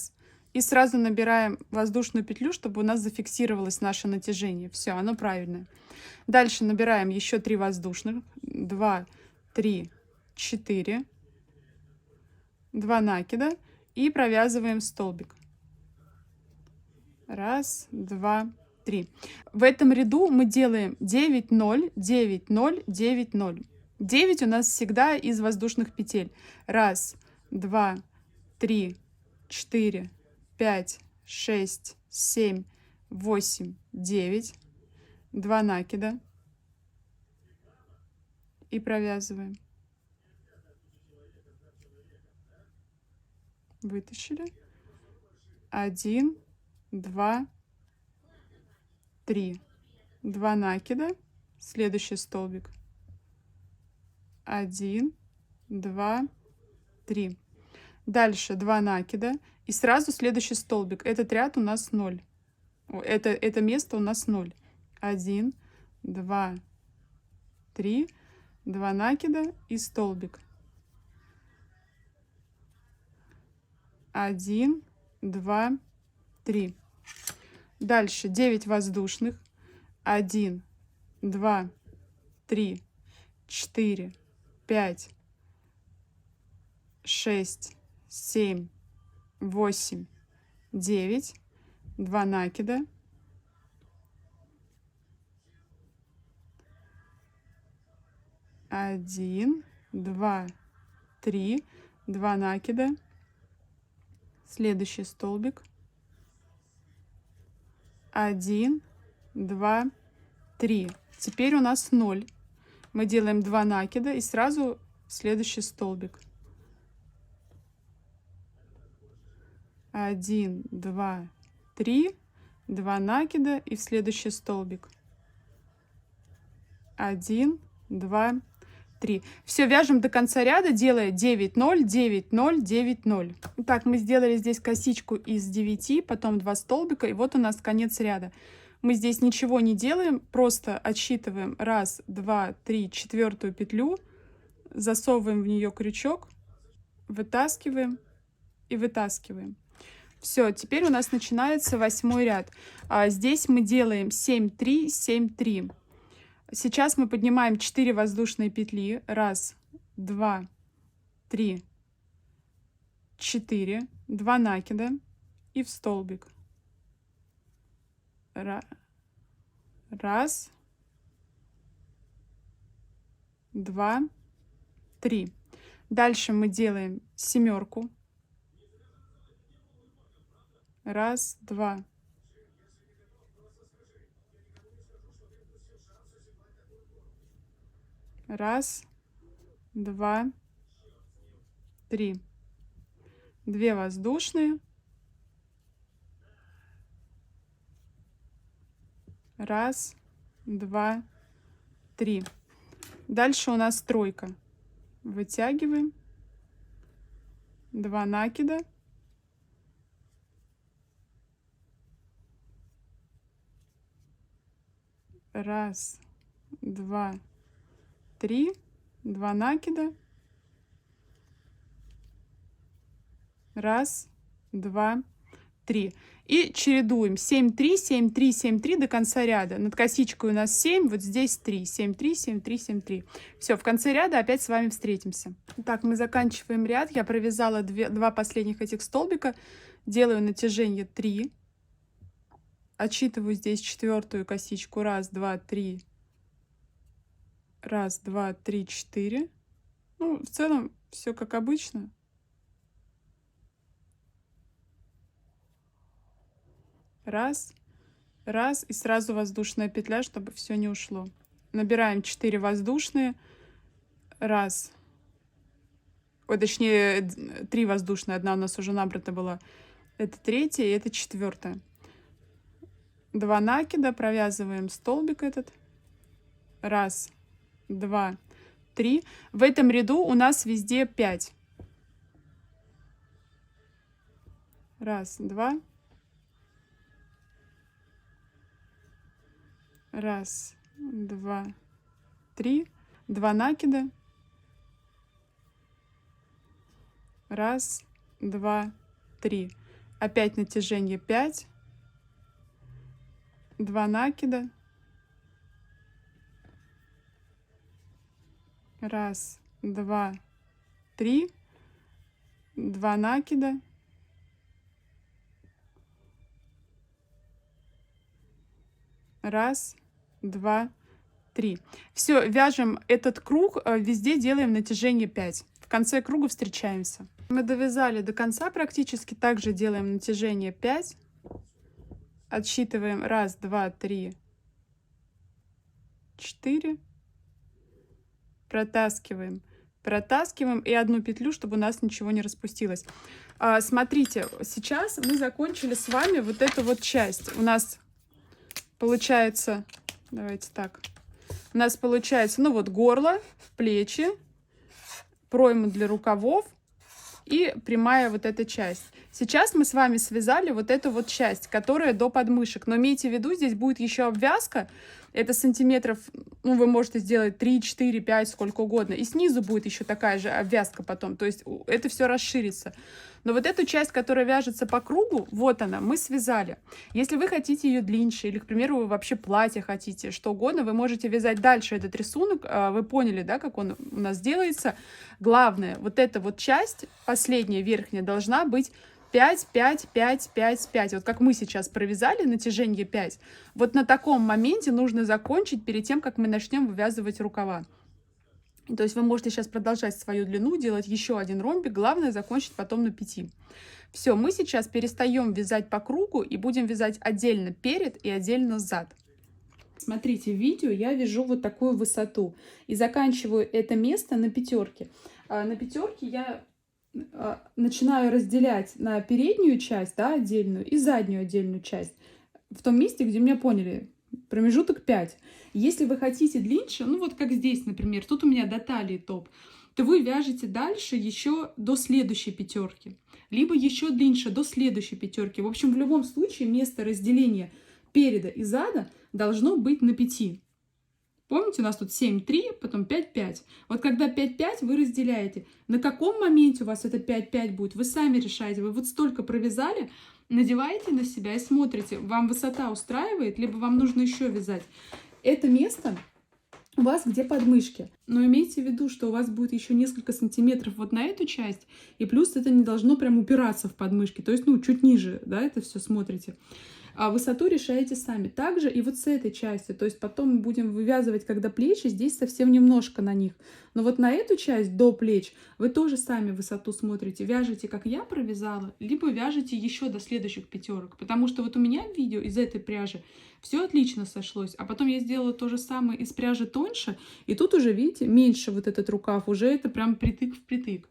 И сразу набираем воздушную петлю, чтобы у нас зафиксировалось наше натяжение. Все, оно правильное. Дальше набираем еще 3 воздушных. 2, 3, 4. 2 накида. И провязываем столбик. 1, 2, 3. В этом ряду мы делаем 9, 0, 9, 0, 9, 0. 9 у нас всегда из воздушных петель. 1, 2, 3, 4, 5, 6, 7, 8, 9. 2 накида. И провязываем. Вытащили. 1, 2, 3. 2 накида. Следующий столбик. 1, 2, 3. Дальше 2 накида. И сразу следующий столбик. Этот ряд у нас 0. Это место у нас 0. 1, 2, 3. 2 накида и столбик. 1, 2, 3. Дальше 9 воздушных. 1, 2, 3, 4, 5, 6, 7, 8, 9. 2 накида. 1, 2, 3. 2 накида. Следующий столбик. 1, 2, 3. Теперь у нас 0. Мы делаем 2 накида и сразу следующий столбик. 1, 2, 3. 2 накида и в следующий столбик. 1, 2, 3. Все, вяжем до конца ряда, делая 9, 0, 9, 0, 9, 0. Итак, мы сделали здесь косичку из 9, потом 2 столбика, и вот у нас конец ряда. Мы здесь ничего не делаем, просто отсчитываем 1, 2, 3, 4 петлю, засовываем в нее крючок, вытаскиваем и вытаскиваем. Все, теперь у нас начинается 8 ряд. Здесь мы делаем 7, 3, 7, 3. Сейчас мы поднимаем 4 воздушные петли. 1, 2, 3, 4. 2 накида и в столбик. 1, 2, 3. Дальше мы делаем семерку. 1, 2. 1, 2, 3. 2 воздушные. 1, 2, 3. Дальше у нас тройка. Вытягиваем. 2 накида. 1, 2, 3. 2 накида. 1, 2, 3. И чередуем 7, 3, 7, 3, 7, 3 до конца ряда. Над косичкой у нас 7, вот здесь 3. 7, 3, 7, 3, 7, 3. Все, в конце ряда опять с вами встретимся. Так, мы заканчиваем ряд. Я провязала 2 последних этих столбика. Делаю натяжение 3. Отсчитываю здесь 4-ю косичку. 1, 2, 3. 1, 2, 3, 4. Ну, в целом, все как обычно. Раз, раз, и сразу воздушная петля, чтобы все не ушло. Набираем 4 воздушные. Раз. Ой, точнее, 3 воздушные. Одна у нас уже набрата была. Это 3-я и это 4-я. 2 накида, провязываем столбик этот. 1, 2, 3. В этом ряду у нас везде 5. 1, 2. 1, 2, 3. 2 накида. 1, 2, 3. Опять натяжение 5. 2 накида. 1, 2, 3. 2 накида. 1, 2, 3. Все, вяжем этот круг, везде делаем натяжение 5. В конце круга встречаемся. Мы довязали до конца практически, также делаем натяжение 5. Отсчитываем 1, 2, 3, 4. Протаскиваем. Протаскиваем и одну петлю, чтобы у нас ничего не распустилось. Смотрите, сейчас мы закончили с вами вот эту вот часть. У нас получается, давайте так, у нас получается, ну вот горло, плечи, пройма для рукавов и прямая вот эта часть. Сейчас мы с вами связали вот эту вот часть, которая до подмышек. Но имейте в виду, здесь будет еще обвязка. Это сантиметров, ну, вы можете сделать 3, 4, 5, сколько угодно. И снизу будет еще такая же обвязка потом. То есть это все расширится. Но вот эту часть, которая вяжется по кругу, вот она, мы связали. Если вы хотите ее длиннее, или, к примеру, вы вообще платье хотите, что угодно, вы можете вязать дальше этот рисунок. Вы поняли, да, как он у нас делается. Главное, вот эта вот часть, последняя, верхняя, должна быть 5, 5, 5, 5, 5. Вот как мы сейчас провязали натяжение 5. Вот на таком моменте нужно закончить перед тем, как мы начнем вывязывать рукава. То есть вы можете сейчас продолжать свою длину, делать еще один ромбик. Главное закончить потом на 5. Все, мы сейчас перестаем вязать по кругу и будем вязать отдельно перед и отдельно зад. Смотрите, в видео я вяжу вот такую высоту. И заканчиваю это место на пятерке. На пятерке я начинаю разделять на переднюю часть, да, отдельную, и заднюю отдельную часть. В том месте, где меня поняли, промежуток 5. Если вы хотите длиннее, ну вот как здесь, например, тут у меня до талии топ, то вы вяжете дальше еще до следующей пятерки. Либо еще длиннее до следующей пятерки. В общем, в любом случае место разделения переда и зада должно быть на 5. Помните, у нас тут 7, 3, потом 5, 5. Вот когда 5, 5, вы разделяете. На каком моменте у вас это 5, 5 будет, вы сами решаете. Вы вот столько провязали, надеваете на себя и смотрите, вам высота устраивает, либо вам нужно еще вязать. Это место у вас где подмышки. Но имейте в виду, что у вас будет еще несколько сантиметров вот на эту часть, и плюс это не должно прям упираться в подмышки. То есть, ну, чуть ниже, да, это все смотрите. А высоту решаете сами. Также и вот с этой части. То есть потом мы будем вывязывать, когда плечи, здесь совсем немножко на них. Но вот на эту часть до плеч вы тоже сами высоту смотрите. Вяжете, как я провязала, либо вяжете еще до следующих пятерок. Потому что вот у меня в видео из этой пряжи все отлично сошлось. А потом я сделала то же самое из пряжи тоньше. И тут уже, видите, меньше вот этот рукав. Уже это прям притык в притык.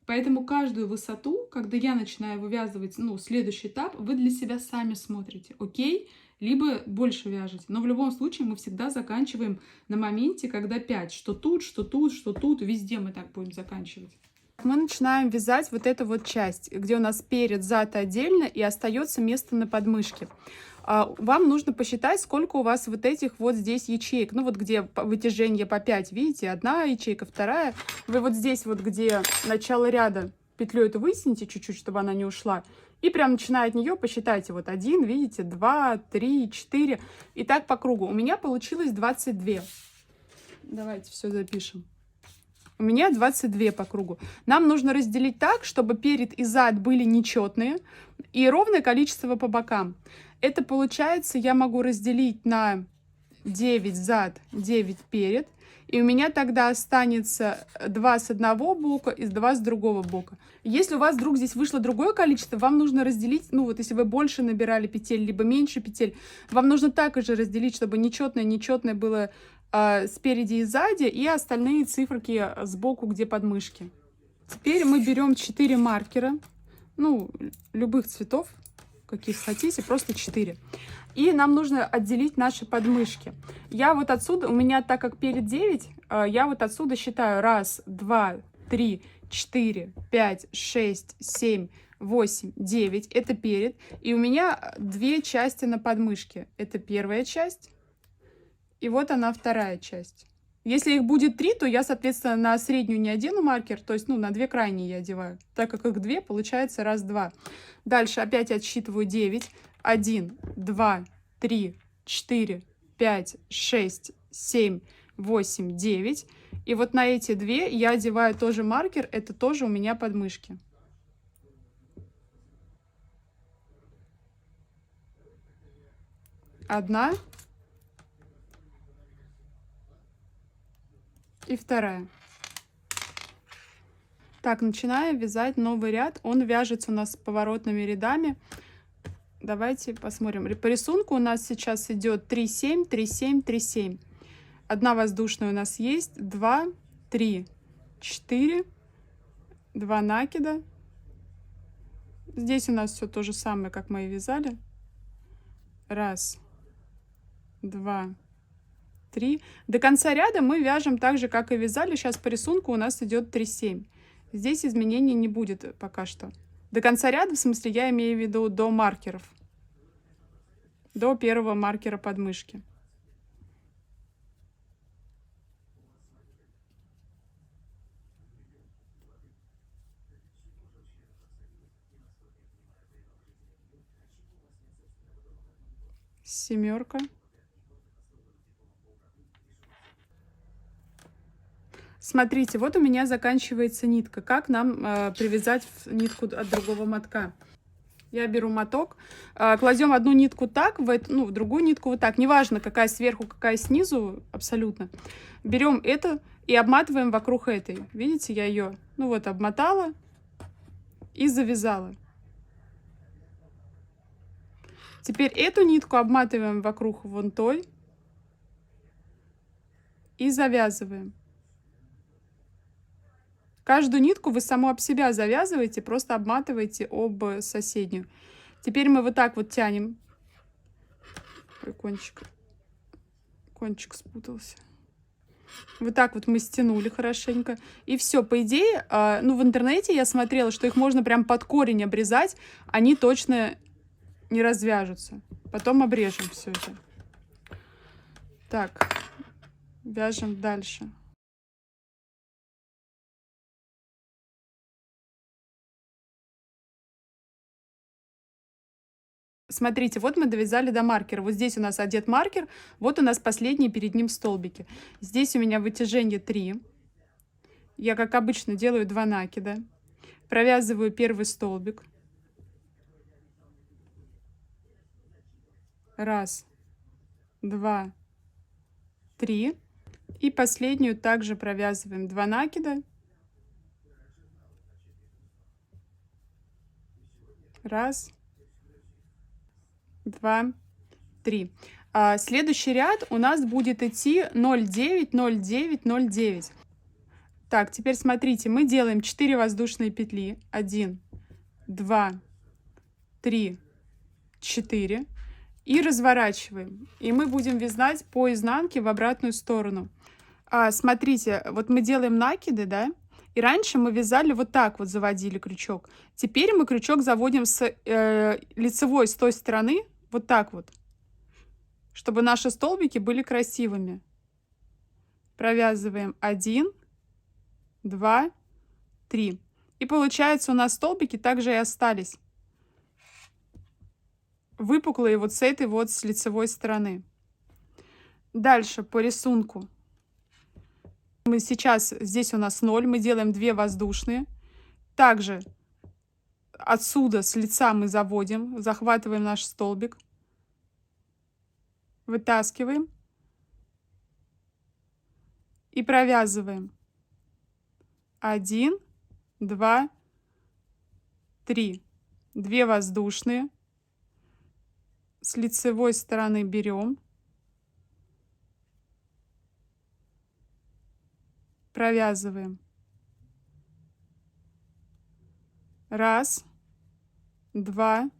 Поэтому каждую высоту, когда я начинаю вывязывать, ну, следующий этап, вы для себя сами смотрите, окей? Либо больше вяжете. Но в любом случае мы всегда заканчиваем на моменте, когда 5. Что тут, что тут, что тут. Везде мы так будем заканчивать. Мы начинаем вязать вот эту вот часть, где у нас перед, зад отдельно и остается место на подмышке. Вам нужно посчитать, сколько у вас вот этих вот здесь ячеек. Ну вот где вытяжение по 5, видите, одна ячейка, вторая. Вы вот здесь вот, где начало ряда, петлю эту вытяните чуть-чуть, чтобы она не ушла. И прям начиная от нее посчитайте. Вот 1, видите, 2, 3, 4. И так по кругу. У меня получилось 22. Давайте все запишем. У меня 22 по кругу. Нам нужно разделить так, чтобы перед и зад были нечетные и ровное количество по бокам. Это получается, я могу разделить на 9 зад, 9 перед. И у меня тогда останется 2 с одного бока и 2 с другого бока. Если у вас вдруг здесь вышло другое количество, вам нужно разделить, ну вот если вы больше набирали петель, либо меньше петель, вам нужно так же разделить, чтобы нечетное было спереди и сзади, и остальные циферки сбоку, где подмышки. Теперь мы берем 4 маркера, ну, любых цветов, каких хотите, просто 4. И нам нужно отделить наши подмышки. Я вот отсюда, у меня, так как перед 9, я вот отсюда считаю 1, 2, 3, 4, 5, 6, 7, 8, 9. Это перед. И у меня 2 части на подмышке. Это первая часть. И вот она, вторая часть. Если их будет 3, то я, соответственно, на среднюю не одену маркер, то есть, ну, на 2 крайние я одеваю. Так как их 2, получается 1, 2. Дальше опять отсчитываю 9. 1, 2, 3, 4, 5, 6, 7, 8, 9. И вот на эти 2 я одеваю тоже маркер, это тоже у меня подмышки. Одна. И вторая. Так, начинаем вязать новый ряд. Он вяжется у нас с поворотными рядами. Давайте посмотрим. По рисунку у нас сейчас идет 3, 7, 3, 7, 3, 7. Одна воздушная у нас есть. 2, 3, 4. 2 накида. Здесь у нас все то же самое, как мы и вязали. 1, 2, 3. До конца ряда мы вяжем так же, как и вязали. Сейчас по рисунку у нас идет 3, 7. Здесь изменений не будет пока что. До конца ряда, в смысле, я имею в виду до маркеров. До первого маркера подмышки. Семерка. Смотрите, вот у меня заканчивается нитка. Как нам привязать нитку от другого мотка? Я беру моток, кладем одну нитку так, в другую нитку вот так. Неважно, какая сверху, какая снизу, абсолютно. Берем это и обматываем вокруг этой. Видите, я ее, ну вот, обмотала и завязала. Теперь эту нитку обматываем вокруг вон той и завязываем. Каждую нитку вы саму об себя завязываете, просто обматываете об соседнюю. Теперь мы вот так вот тянем. Ой, кончик спутался. Вот так вот мы стянули хорошенько. И все, по идее, ну в интернете я смотрела, что их можно прям под корень обрезать. Они точно не развяжутся. Потом обрежем все это. Так, вяжем дальше. Смотрите, вот мы довязали до маркера. Вот здесь у нас одет маркер, вот у нас последние перед ним столбики. Здесь у меня вытяжение 3. Я, как обычно, делаю 2 накида. Провязываю первый столбик. 1, 2, 3. И последнюю также провязываем 2 накида. 1, 2, 3. Следующий ряд у нас будет идти 0,9, 0,9, 0,9. Так, теперь смотрите, мы делаем 4 воздушные петли. 1, 2, 3, 4. И разворачиваем. И мы будем вязать по изнанке в обратную сторону. Смотрите, вот мы делаем накиды, да? И раньше мы вязали вот так вот, заводили крючок. Теперь мы крючок заводим с лицевой, с той стороны, вот так вот. Чтобы наши столбики были красивыми. Провязываем 1, 2, 3. И получается у нас столбики также и остались. выпуклые вот с этой вот с лицевой стороны. Дальше по рисунку. Мы сейчас, здесь у нас 0, мы делаем 2 воздушные. Также отсюда с лица мы заводим, захватываем наш столбик, вытаскиваем и провязываем. 1, 2, 3. 2 воздушные. С лицевой стороны берем, провязываем. 1, 2,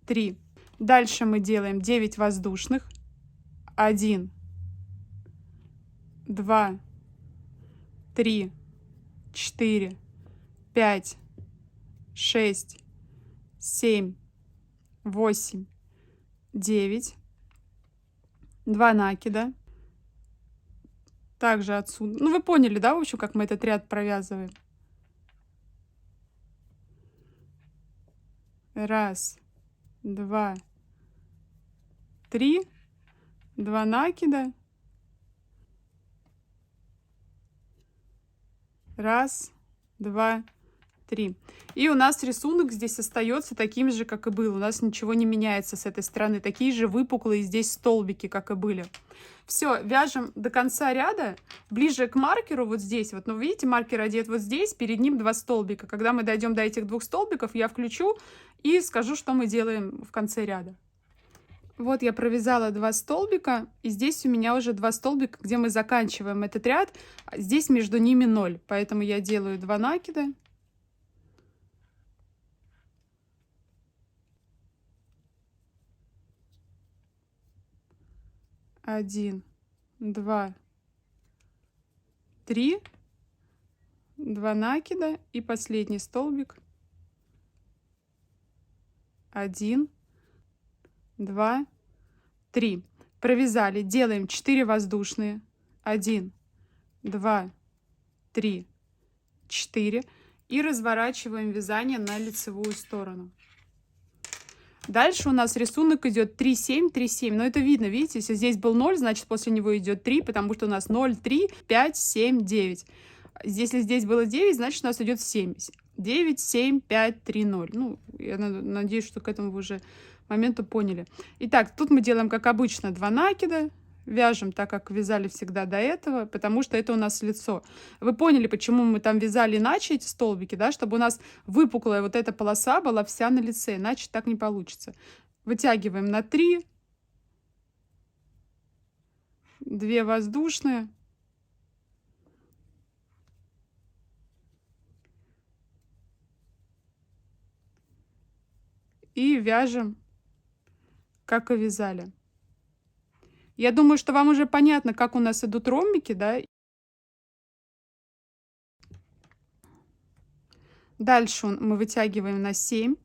3. Дальше мы делаем 9 воздушных. 1, 2, 3, 4, 5, 6, 7, 8, 9. 2 накида. Также отсюда. Ну, вы поняли, да, в общем, как мы этот ряд провязываем? 1, 2, 3. 2 накида. 1, 2, 3. И у нас рисунок здесь остается таким же, как и был. У нас ничего не меняется с этой стороны. Такие же выпуклые здесь столбики, как и были. Все, вяжем до конца ряда, ближе к маркеру, вот здесь. Вот, ну, видите, маркер одет вот здесь, перед ним 2 столбика. Когда мы дойдем до этих 2 столбиков, я включу и скажу, что мы делаем в конце ряда. Вот я провязала 2 столбика, и здесь у меня уже 2 столбика, где мы заканчиваем этот ряд. Здесь между ними 0, поэтому я делаю 2 накида. 1, 2, 3, 2 накида и последний столбик. 1, 2, 3. Провязали. Делаем 4 воздушные. 1, 2, 3, 4. И разворачиваем вязание на лицевую сторону. Дальше у нас рисунок идет 3, 7, 3, 7. Но это видно, видите, если здесь был 0, значит после него идет 3, потому что у нас 0, 3, 5, 7, 9. Если здесь было 9, значит у нас идет 7. 9, 7, 5, 3, 0. Ну, я надеюсь, что к этому вы уже моменту поняли. Итак, тут мы делаем, как обычно, 2 накида. Вяжем так, как вязали всегда до этого, потому что это у нас лицо. Вы поняли, почему мы там вязали иначе эти столбики, да? Чтобы у нас выпуклая вот эта полоса была вся на лице, иначе так не получится. Вытягиваем на 3. 2 воздушные. И вяжем, как и вязали. Я думаю, что вам уже понятно, как у нас идут ромбики, да? Дальше мы вытягиваем на 7.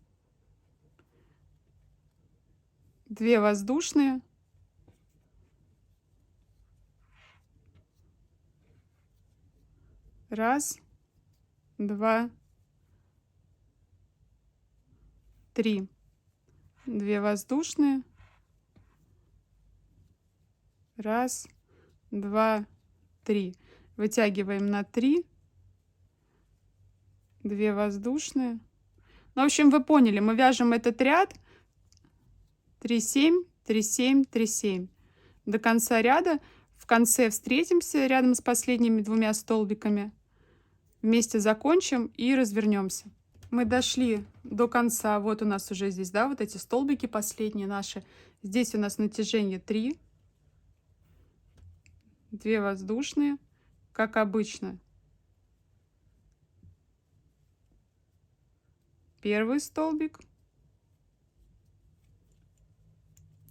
2 воздушные. 1, 2, 3. 2 воздушные. 1, 2, 3. Вытягиваем на 3. 2 воздушные. Ну, в общем, вы поняли, мы вяжем этот ряд 3, 7, 3, 7, 3, 7 до конца ряда. В конце встретимся рядом с последними 2 столбиками. Вместе закончим и развернемся. Мы дошли до конца. Вот у нас уже здесь, да, вот эти столбики последние наши. Здесь у нас натяжение 3. 2 воздушные, как обычно. Первый столбик.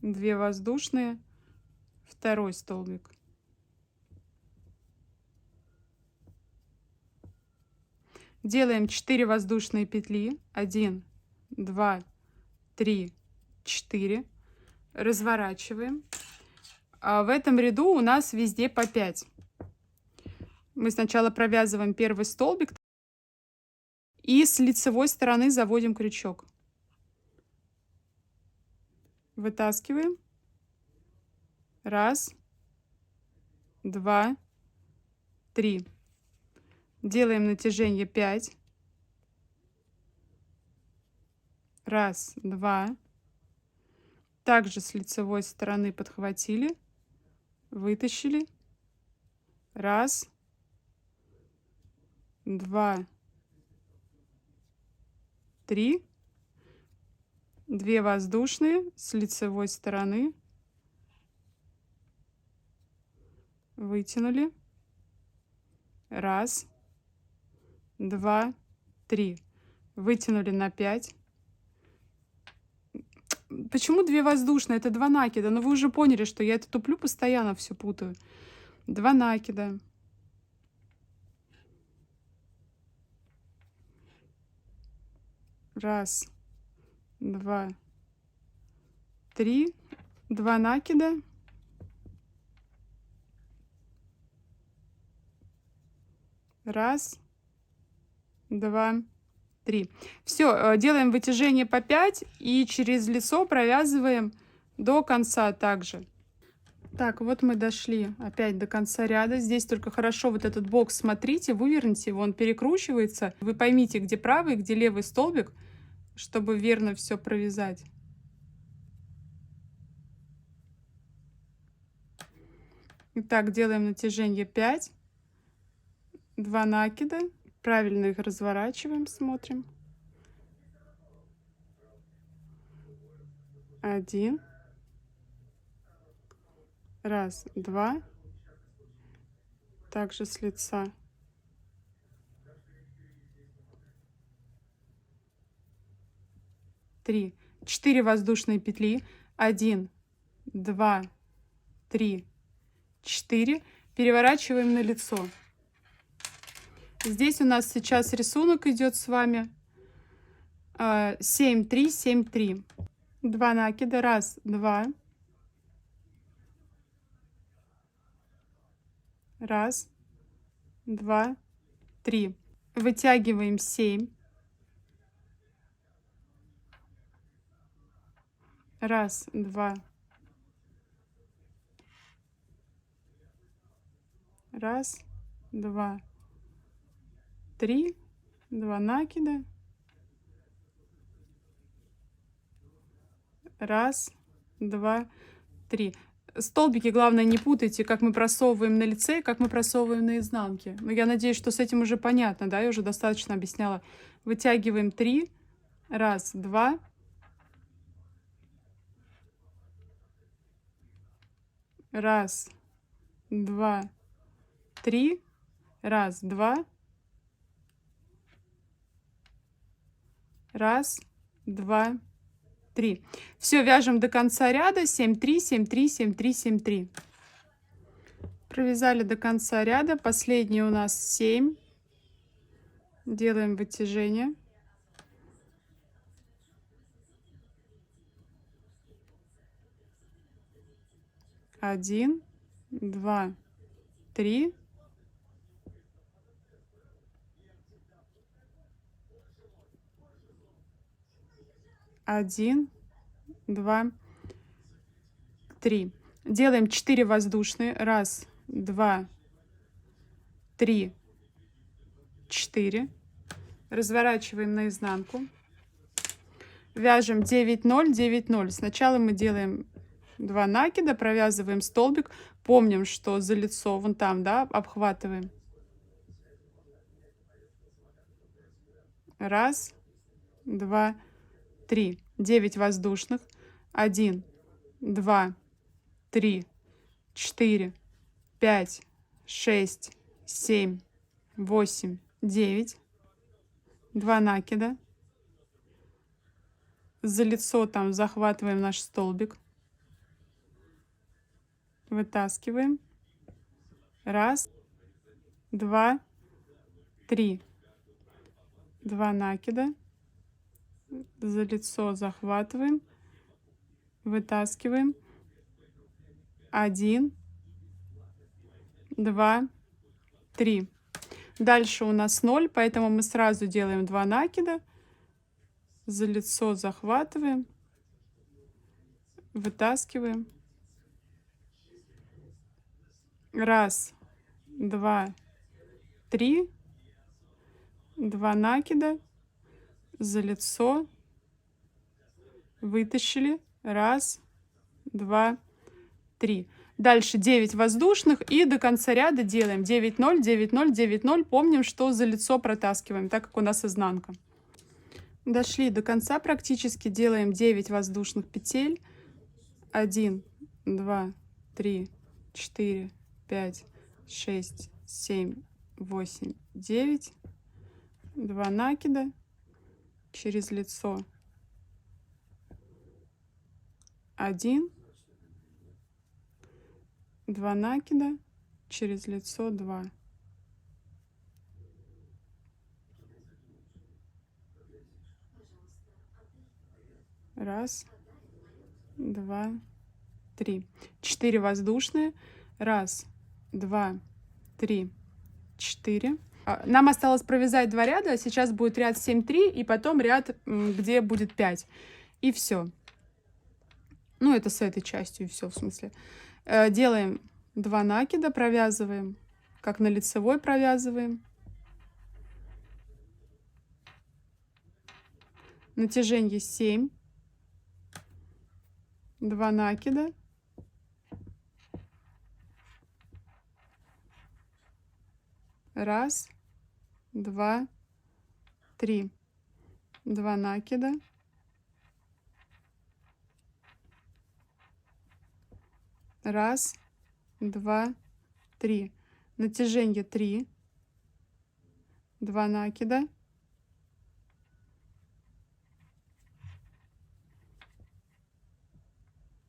2 воздушные. Второй столбик. Делаем 4 воздушные петли. 1, 2, 3, 4. Разворачиваем. А в этом ряду у нас везде по 5. Мы сначала провязываем первый столбик и с лицевой стороны заводим крючок. Вытаскиваем. Раз, два, три. Делаем натяжение 5. Раз, два. Также с лицевой стороны подхватили, вытащили. Раз, два, три. 2 воздушные с лицевой стороны. Вытянули. Раз, два, три. Вытянули на 5. Почему 2 воздушные? Это 2 накида. Но вы уже поняли, что я это туплю, постоянно все путаю. 2 накида. Раз, два, три. 2 накида. Раз, два, три. Все, делаем вытяжение по 5 и через лицо провязываем до конца также. Так, вот мы дошли опять до конца ряда. Здесь только хорошо вот этот бокс смотрите, выверните его, он перекручивается. Вы поймите, где правый, где левый столбик, чтобы верно все провязать. Итак, делаем натяжение 5. 2 накида. Правильно их разворачиваем, смотрим. 1. Раз, два. Также с лица. 3. 4 воздушные петли. 1, 2, 3, 4. Переворачиваем на лицо. Здесь у нас сейчас рисунок идет с вами 7, 3, 7, 3. 2 накида. Раз, два. Раз, два, три. Вытягиваем 7. Раз, два. Раз, два, три. 2 накида. Раз, два, три. Столбики, главное, не путайте, как мы просовываем на лице и как мы просовываем на изнанке. Но я надеюсь, что с этим уже понятно, да? Я уже достаточно объясняла. Вытягиваем 3. Раз, два. Раз, два, три. Раз, два. Раз, два, 3. Все, вяжем до конца ряда. 7, 3, 7, 3, 7, 3, 7, 3. Провязали до конца ряда. Последний у нас 7. Делаем вытяжение. Один, два, три. Один, два, три. Делаем 4 воздушные. Раз, два, три, 4. Разворачиваем наизнанку. Вяжем 9, 0, 9, 0. Сначала мы делаем 2 накида, провязываем столбик. Помним, что за лицо вон там, да, обхватываем. Раз, два, 3. 9 воздушных. 1, 2, 3, 4, 5, 6, 7, 8, 9. 2 накида. За лицо там захватываем наш столбик. Вытаскиваем. Раз, два, 3. 2 накида. За лицо захватываем. Вытаскиваем. 1, 2, 3. Дальше у нас 0, поэтому мы сразу делаем 2 накида. За лицо захватываем. Вытаскиваем. Раз, два, три. 2 накида. За лицо. Вытащили. Раз, два, три. Дальше 9 воздушных и до конца ряда делаем 9 0 9 0 9 0. Помним, что за лицо протаскиваем, так как у нас изнанка. Дошли до конца практически, делаем 9 воздушных петель. 1 2 3 4 5 6 7 8 9. 2 накида через лицо. 1. 2 накида через лицо. 2. Раз, два, три. 4 воздушные. Раз, два, три, 4. Нам осталось провязать 2 ряда. Сейчас будет ряд 7-3 и потом ряд, где будет 5. И все. Ну, это с этой частью и все, в смысле. Делаем 2 накида, провязываем, как на лицевой провязываем. Натяжение 7. 2 накида. Раз, два, три. 2 накида. Раз, два, три. Натяжение 3. 2 накида.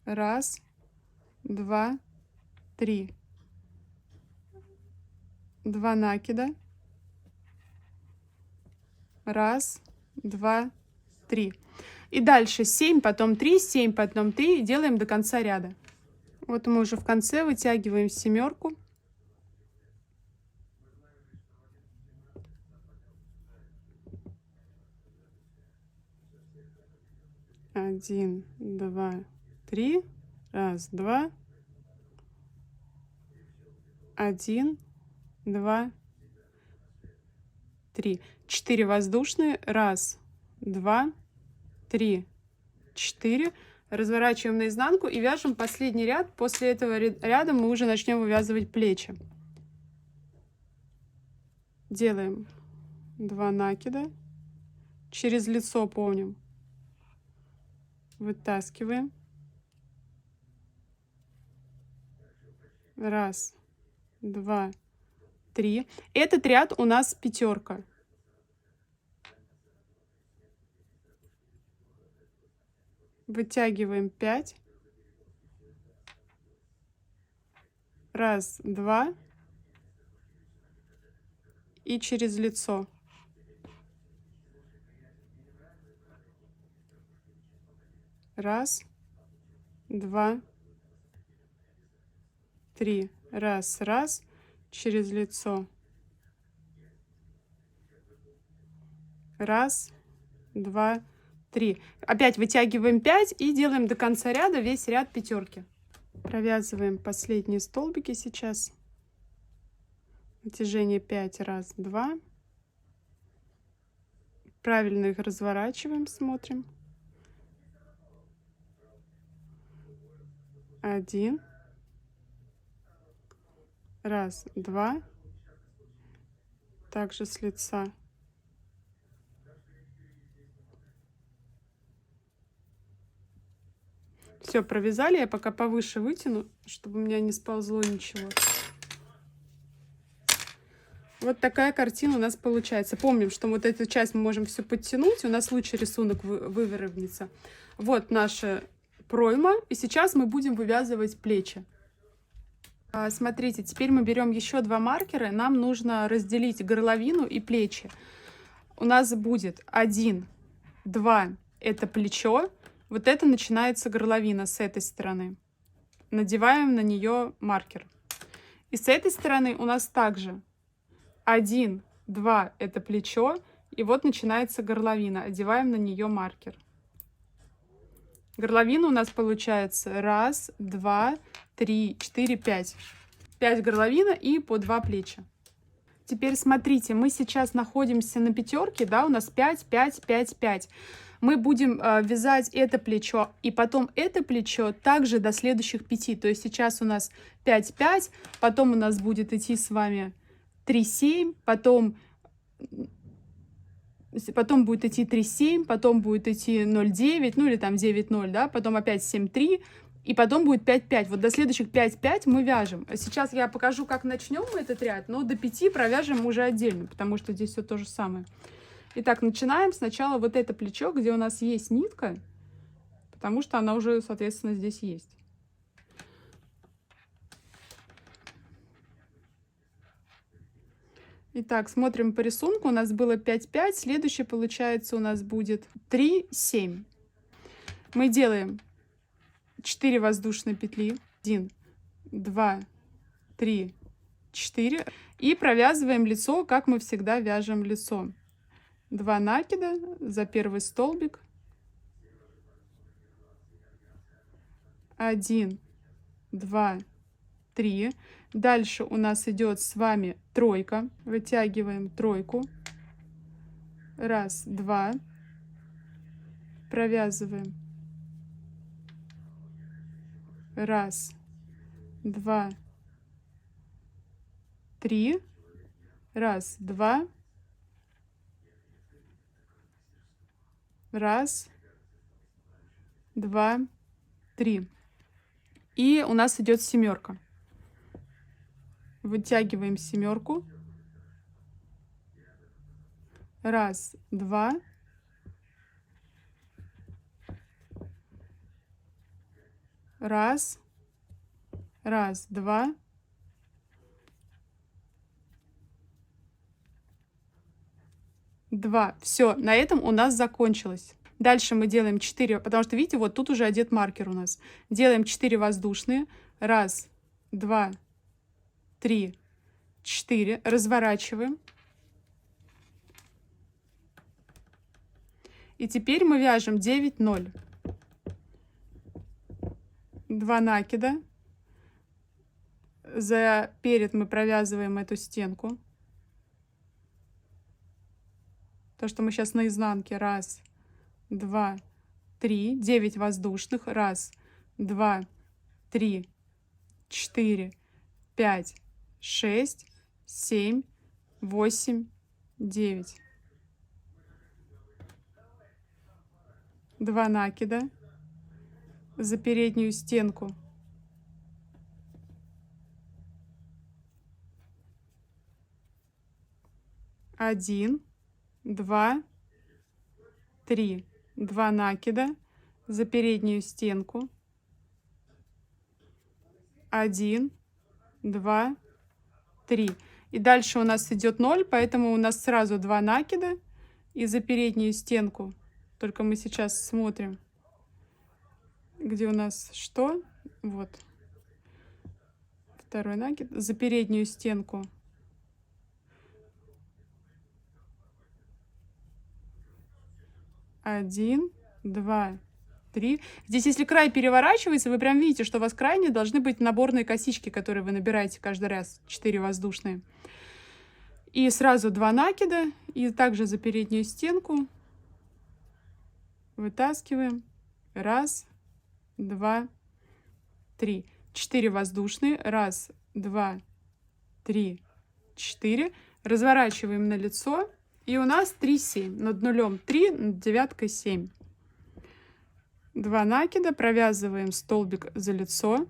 Раз, два, три. 2 накида. Раз, два, три. И дальше 7, потом 3, 7, потом 3. И делаем до конца ряда. Вот мы уже в конце вытягиваем 7. 1, 2, 3. Раз, два. 1, 2, 3. 4 воздушные. Раз, два, три, 4. Разворачиваем наизнанку и вяжем последний ряд. После этого ряда мы уже начнем вывязывать плечи. Делаем 2 накида. Через лицо, помним. Вытаскиваем. Раз, два, три. Этот ряд у нас 5. Вытягиваем 5. Раз, два. И через лицо. Раз, два, три. Раз, раз. Через лицо. Раз, два, 3. Опять вытягиваем 5 и делаем до конца ряда весь ряд 5. Провязываем последние столбики сейчас. Натяжение 5. Раз, два. Правильно их разворачиваем, смотрим. 1. Раз, два. Также с лица. Все, провязали. Я пока повыше вытяну, чтобы у меня не сползло ничего. Вот такая картина у нас получается. Помним, что вот эту часть мы можем все подтянуть. У нас лучше рисунок выровняется. Вот наша пройма. И сейчас мы будем вывязывать плечи. Смотрите, теперь мы берем еще 2 маркера. Нам нужно разделить горловину и плечи. У нас будет 1, 2. Это плечо. Вот это начинается горловина с этой стороны. Надеваем на нее маркер. И с этой стороны у нас также 1, 2 это плечо. И вот начинается горловина. Одеваем на нее маркер. Горловина у нас получается 1, 2, 3, 4, 5. 5 горловина и по 2 плеча. Теперь смотрите, мы сейчас находимся на пятерке, да, у нас 5, 5, 5, 5. Мы будем вязать это плечо и потом это плечо также до следующих 5. То есть сейчас у нас 5, 5, потом у нас будет идти с вами 3, 7, потом будет идти 3, 7, потом будет идти 0, 9, ну или там 9, 0, да, потом опять 7, 3. И потом будет 5-5. Вот до следующих 5-5 мы вяжем. Сейчас я покажу, как начнем мы этот ряд, но до 5 провяжем уже отдельно, потому что здесь все то же самое. Итак, начинаем сначала вот это плечо, где у нас есть нитка, потому что она уже, соответственно, здесь есть. Итак, смотрим по рисунку. У нас было 5-5. Следующее, получается, у нас будет 3-7. Мы делаем 4 воздушные петли, 1, 2, 3, 4, и провязываем лицо, как мы всегда вяжем лицо. 2 накида за первый столбик, 1, 2, 3. Дальше у нас идет с вами тройка, вытягиваем тройку, 1, 2, провязываем, 1, 2, 3, 1, 2, 1, 2, 3. И у нас идет семерка. Вытягиваем семерку, 1, 2, 1, 2, 2. Все, на этом у нас закончилось. Дальше мы делаем 4, потому что, видите, вот тут уже одет маркер у нас. Делаем 4 воздушные. 1, 2, 3, 4. Разворачиваем. И теперь мы вяжем 9-0. 2 накида. За перед мы провязываем эту стенку. То, что мы сейчас на изнанке. 1, 2, 3. 9 воздушных. 1, 2, 3, 4, 5, 6, 7, 8, 9. 2 накида за переднюю стенку. 1, 2, 3. 2 накида за переднюю стенку. 1, 2, 3. И дальше у нас идет 0, поэтому у нас сразу 2 накида и за переднюю стенку. Только мы сейчас смотрим, где у нас что. Вот. Второй накид за переднюю стенку. 1, 2, 3. Здесь, если край переворачивается, вы прям видите, что у вас крайне должны быть наборные косички, которые вы набираете каждый раз. 4 воздушные. И сразу 2 накида. И также за переднюю стенку вытаскиваем. 1, 2, 3. 4 воздушные. 1, 2, 3, 4. Разворачиваем на лицо. И у нас 3-7. Над нулем 3, над девяткой 7. 2 накида, провязываем столбик за лицо.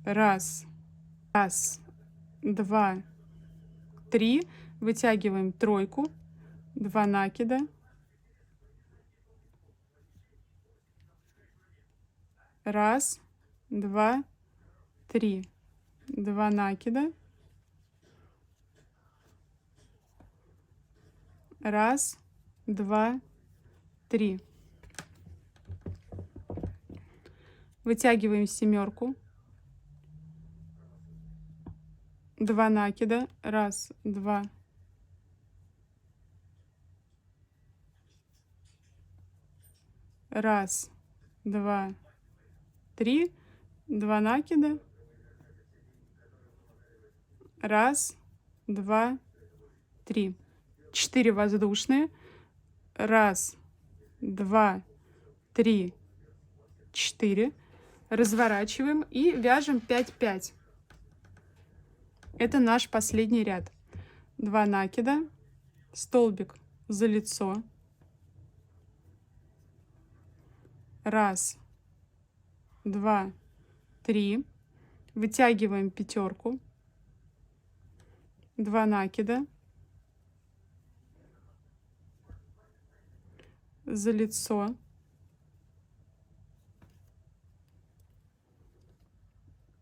1, 2, 3. Вытягиваем тройку. 2 накида. 1, 2, 3. 2 накида. 1, 2, 3. Вытягиваем семерку. 2 накида. 1, 2, 1, Раз, два, три. 2 накида. Раз, два, три. 4 воздушные. Раз, два, три, 4. Разворачиваем и вяжем 5-5. Это наш последний ряд. 2 накида, столбик за лицо. Раз, два, три. Вытягиваем пятерку. 2 накида. За лицо.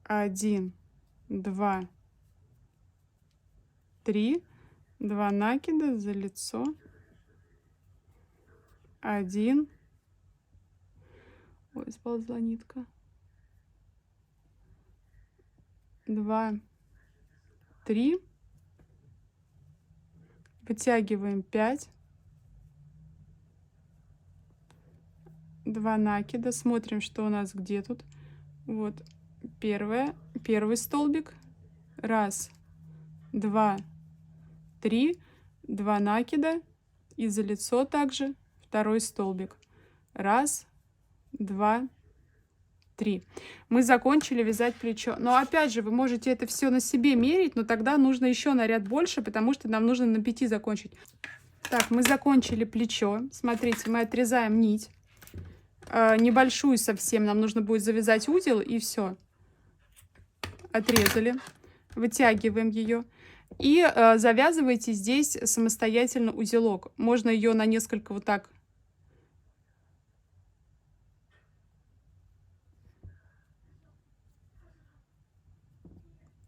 Один, два, три. 2 накида за лицо. 1. Ой, сползла нитка. 2, 3. Вытягиваем 5. 2 накида. Смотрим, что у нас где тут. Вот первый столбик. Раз, два, три. 2 накида. И за лицо также второй столбик. Раз, два, три. Мы закончили вязать плечо. Но опять же, вы можете это все на себе мерить, но тогда нужно еще на ряд больше, потому что нам нужно на 5 закончить. Так, мы закончили плечо. Смотрите, мы отрезаем нить. Небольшую совсем. Нам нужно будет завязать узел, и все. Отрезали. Вытягиваем ее. И завязывайте здесь самостоятельно узелок. Можно ее на несколько вот так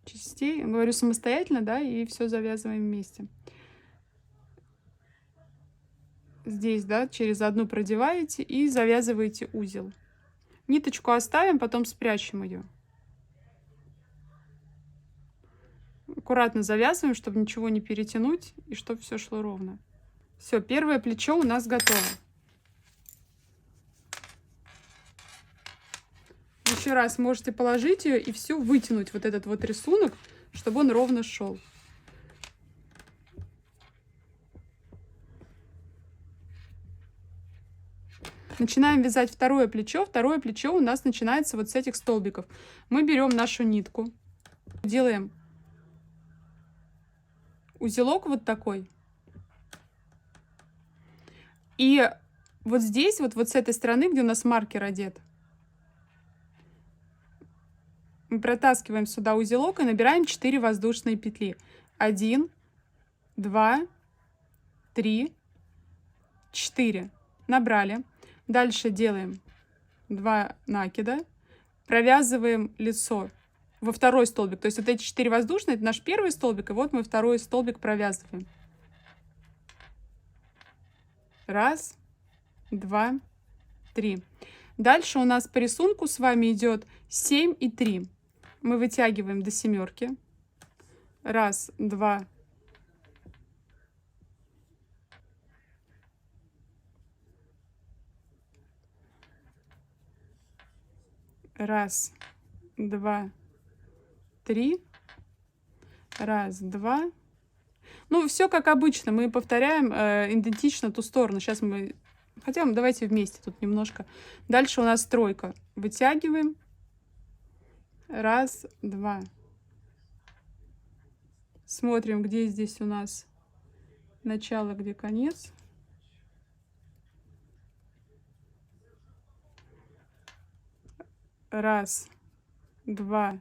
частей. Говорю самостоятельно, да, и все завязываем вместе. Здесь, да, через одну продеваете и завязываете узел. Ниточку оставим, потом спрячем ее. Аккуратно завязываем, чтобы ничего не перетянуть и чтобы все шло ровно. Все, первое плечо у нас готово. Еще раз можете положить ее и всю вытянуть, вот этот вот рисунок, чтобы он ровно шел. Начинаем вязать второе плечо. Второе плечо у нас начинается вот с этих столбиков. Мы берем нашу нитку, делаем узелок вот такой. И вот здесь, вот с этой стороны, где у нас маркер одет, мы протаскиваем сюда узелок и набираем 4 воздушные петли. 1, 2, 3, 4. Набрали. Дальше делаем 2 накида, провязываем лицо во второй столбик. То есть вот эти 4 воздушные, это наш первый столбик, и вот мы второй столбик провязываем. 1, 2, 3. Дальше у нас по рисунку с вами идет 7 и 3. Мы вытягиваем до семерки. 1, 2, 1, 2, 3. 1, 2. Ну, все как обычно. Мы повторяем идентично ту сторону. Сейчас мы... Хотя давайте вместе тут немножко. Дальше у нас тройка. Вытягиваем. 1, 2. Смотрим, где здесь у нас начало, где конец. 1, 2,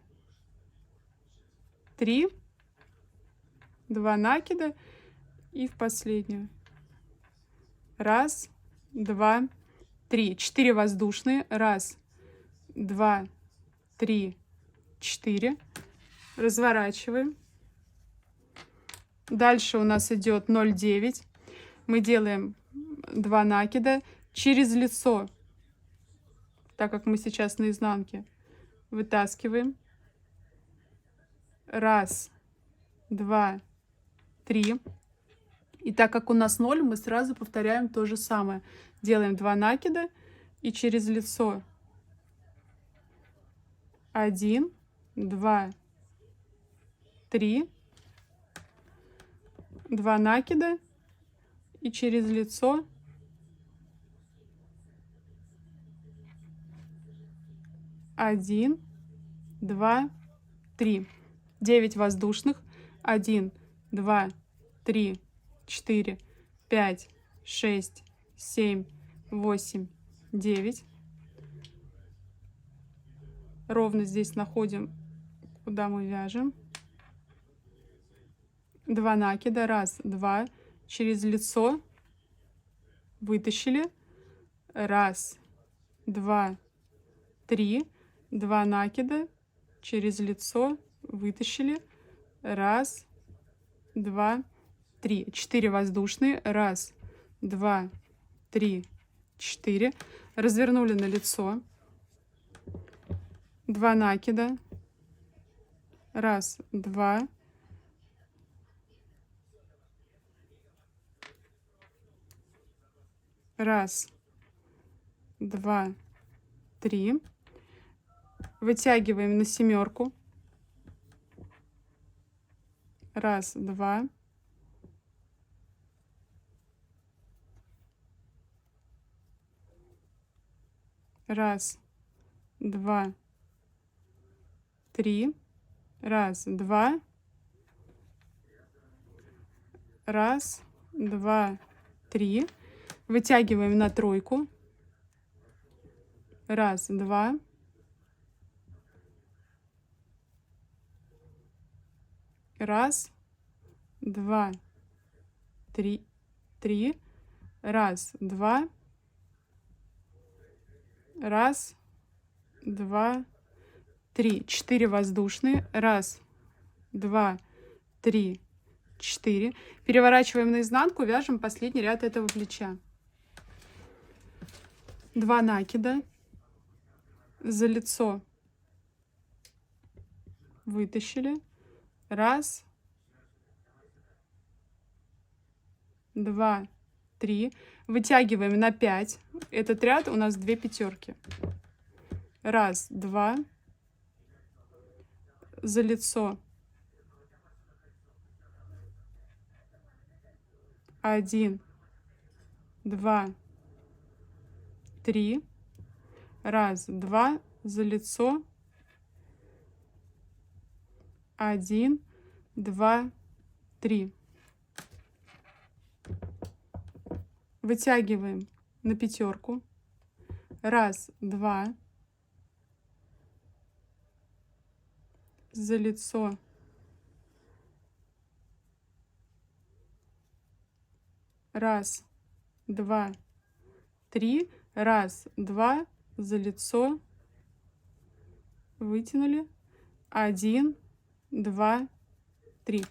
3. 2 накида и в последнюю. 1, 2, 3. 4 воздушные. 1, 2, 3, 4. Разворачиваем. Дальше у нас идет 0,9. Мы делаем 2 накида через лицо, так как мы сейчас на изнанке. Вытаскиваем. 1, 2, 3. И так как у нас 0, мы сразу повторяем то же самое. Делаем 2 накида и через лицо 1, 2, 3, 2 накида и через лицо 1, 2, 3. 9 воздушных. 1, 2, 3, 4, 5, 6, 7, 8, 9. Ровно здесь находим, куда мы вяжем. 2 накида. 1, 2. Через лицо вытащили. 1, 2, 3. 2 накида. Через лицо вытащили. 1, 2, 3. 4 воздушные. 1, 2, 3, 4. Развернули на лицо. 2 накида. 1, 2. 1, 2, 3. Вытягиваем на семерку. 1, 2. 1, 2, 3. 1, 2. 1, 2, 3. Вытягиваем на тройку. 1, 2. 1, 2, 3, 3. 1, 2. 1, 2, 3. 4 воздушные. 1, 2, 3, 4. Переворачиваем наизнанку, вяжем последний ряд этого плеча. 2 накида. За лицо вытащили. 1, 2, 3. Вытягиваем на 5. Этот ряд у нас 2 пятерки. 1, 2. За лицо 1, 2, 3. 1, 2. За лицо 1, 2, 3. Вытягиваем на пятерку. 1, 2. За лицо 1, 2, 3. 1, 2. За лицо вытянули. 1, 2, 3.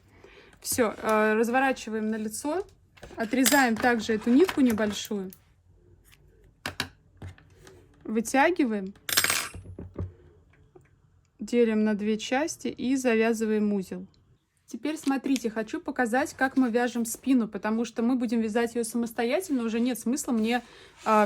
Все, разворачиваем на лицо. Отрезаем также эту нитку небольшую. Вытягиваем. Делим на 2 части и завязываем узел. Теперь смотрите, хочу показать, как мы вяжем спину, потому что мы будем вязать ее самостоятельно, уже нет смысла мне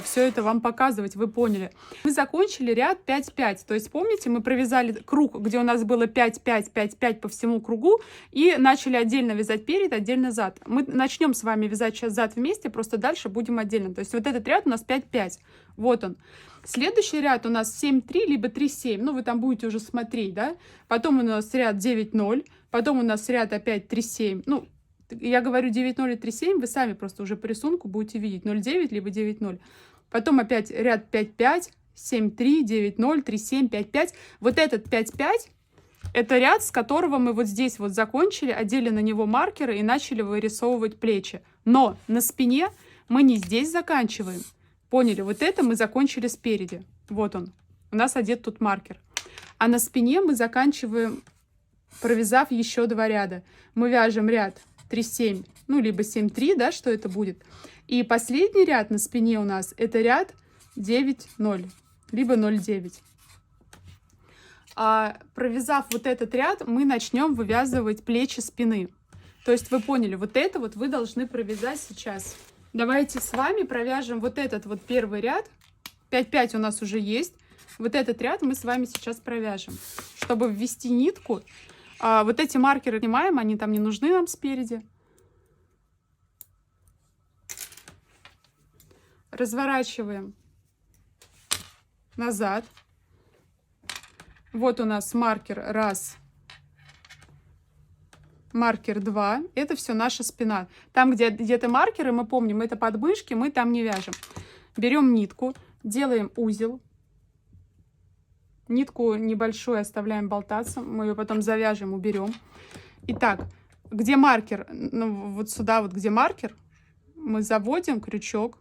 все это вам показывать, вы поняли. Мы закончили ряд 5-5, то есть помните, мы провязали круг, где у нас было 5-5, 5-5 по всему кругу, и начали отдельно вязать перед, отдельно зад. Мы начнем с вами вязать сейчас зад вместе, просто дальше будем отдельно. То есть вот этот ряд у нас 5-5, вот он. Следующий ряд у нас 7-3, либо 3-7, ну вы там будете уже смотреть, да. Потом у нас ряд 9-0, потом у нас ряд опять 3-7, ну, я говорю 9-0 и 3-7, вы сами просто уже по рисунку будете видеть 0-9, либо 9-0. Потом опять ряд 5-5, 7-3, 9-0, 3-7, 5-5. Вот этот 5-5, это ряд, с которого мы вот здесь вот закончили, одели на него маркеры и начали вырисовывать плечи. Но на спине мы не здесь заканчиваем. Поняли, вот это мы закончили спереди. Вот он. У нас одет тут маркер. А на спине мы заканчиваем, провязав еще 2 ряда. Мы вяжем ряд 3-7, ну, либо 7-3, да, что это будет. И последний ряд на спине у нас это ряд 9-0, либо 0-9. А провязав вот этот ряд, мы начнем вывязывать плечи спины. То есть вы поняли, вот это вот вы должны провязать сейчас. Давайте с вами провяжем вот этот вот первый ряд. 5-5 у нас уже есть. Вот этот ряд мы с вами сейчас провяжем. Чтобы ввести нитку, вот эти маркеры снимаем, они там не нужны нам спереди. Разворачиваем назад. Вот у нас маркер 1, маркер 2. Это все наша спина. Там, где где-то маркеры, мы помним, это подмышки, мы там не вяжем. Берем нитку, делаем узел. Нитку небольшую оставляем болтаться. Мы ее потом завяжем, уберем. Итак, где маркер? Ну, вот сюда, вот где маркер, мы заводим крючок.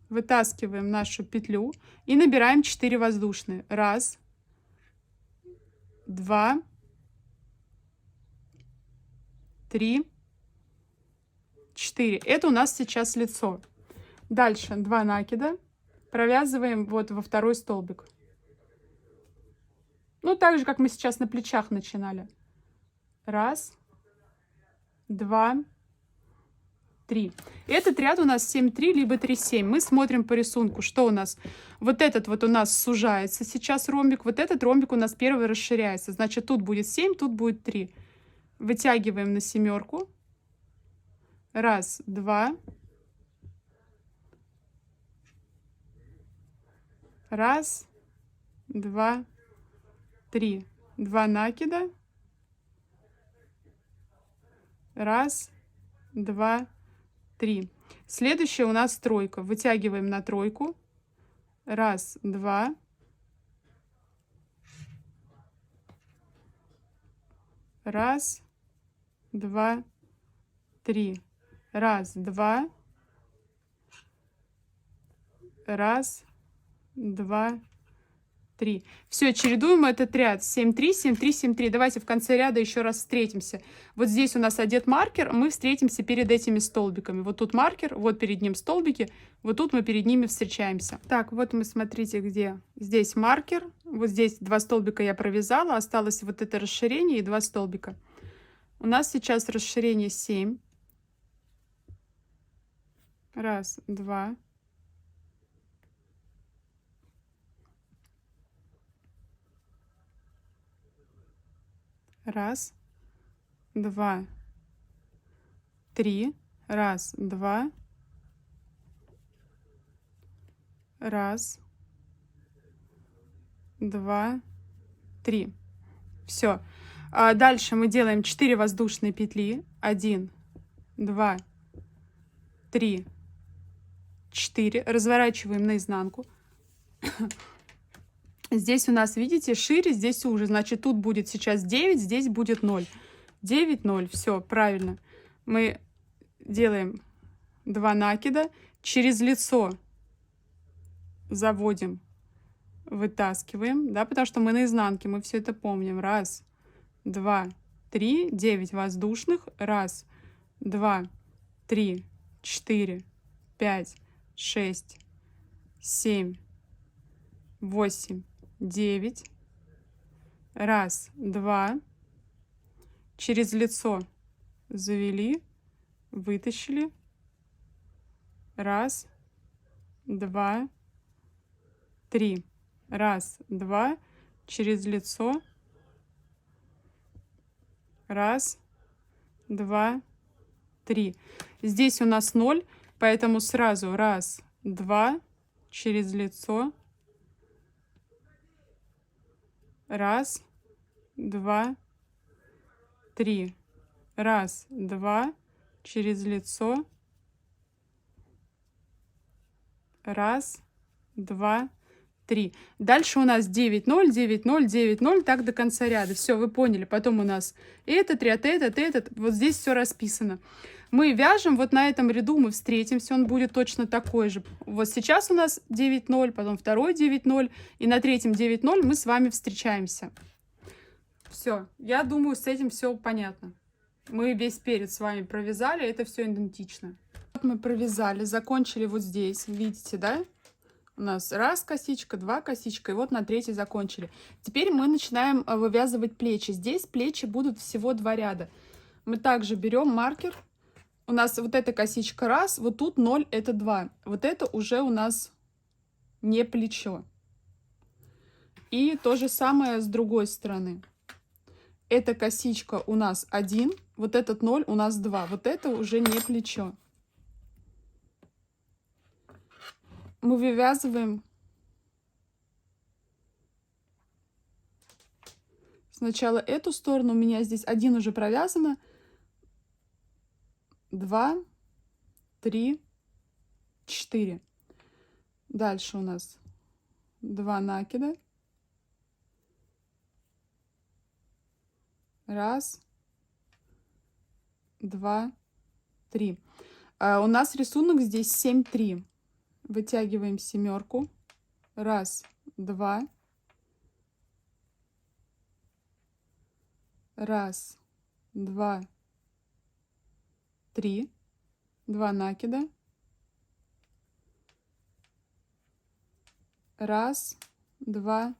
Вытаскиваем нашу петлю и набираем 4 воздушные. 1, 2, 3, 4. Это у нас сейчас лицо. Дальше 2 накида. Провязываем вот во второй столбик. Ну, так же, как мы сейчас на плечах начинали. 1, 2, 3. Этот ряд у нас 7-3, либо 3-7. Мы смотрим по рисунку, что у нас. Вот этот вот у нас сужается сейчас ромбик. Вот этот ромбик у нас первый расширяется. Значит, тут будет 7, тут будет 3. Вытягиваем на 7. 1, 2. 1, 2, 3. 2 накида. 1, 2, 3. Следующая у нас тройка. Вытягиваем на тройку. 1, 2. 1, 2, 3. 1, 2. 1, 2, 3. Все, чередуем этот ряд. 7-3, 7-3, 7-3. Давайте в конце ряда еще раз встретимся. Вот здесь у нас одет маркер, мы встретимся перед этими столбиками. Вот тут маркер, вот перед ним столбики, вот тут мы перед ними встречаемся. Так, вот мы, смотрите, где здесь маркер. Вот здесь 2 столбика я провязала, осталось вот это расширение и 2 столбика. У нас сейчас расширение 7. 1, 2. 1, 2, 3. 1, 2. 1, 2, 3. Все. Дальше мы делаем 4 воздушные петли. 1, 2, 3, 4. Разворачиваем наизнанку. Здесь у нас, видите, шире, здесь уже. Значит, тут будет сейчас 9, здесь будет 0. 9, 0. Все, правильно. Мы делаем 2 накида. Через лицо заводим, вытаскиваем, да, потому что мы на изнанке, мы все это помним. 1, 2, 3, 9 воздушных. 1, 2, 3, 4, 5, 6, 7, 8, 9. 1, 2. Через лицо завели, вытащили. 1, 2, 3. 1, 2. Через лицо. 1, 2, 3. Здесь у нас 0, поэтому сразу 1, 2. Через лицо. 1, 2, 3. 1, 2. Через лицо. 1, 2, 3. Дальше у нас 9, 0, 9, 0, 9, 0, так до конца ряда. Все, вы поняли. Потом у нас этот ряд, этот. Вот здесь все расписано. Мы вяжем, вот на этом ряду мы встретимся, он будет точно такой же. Вот сейчас у нас 9, 0, потом второй 9, 0, и на третьем 9, 0 мы с вами встречаемся. Все, я думаю, с этим все понятно. Мы весь перед с вами провязали, это все идентично. Вот мы провязали, закончили вот здесь, видите, да? У нас 1 косичка, 2 косичка, и вот на 3 закончили. Теперь мы начинаем вывязывать плечи. Здесь плечи будут всего 2 ряда. Мы также берем маркер, у нас вот эта косичка раз, вот тут 0 это 2. Вот это уже у нас не плечо. И то же самое с другой стороны. Эта косичка у нас 1, вот этот 0 у нас 2. Вот это уже не плечо. Мы вывязываем сначала эту сторону. У меня здесь 1 уже провязано. 2, 3, 4. Дальше у нас 2 накида. Раз, 2, 3. У нас рисунок здесь 7-3. Вытягиваем семерку. Раз, 2. Раз, 2, 3. 2 накида. Раз, 2,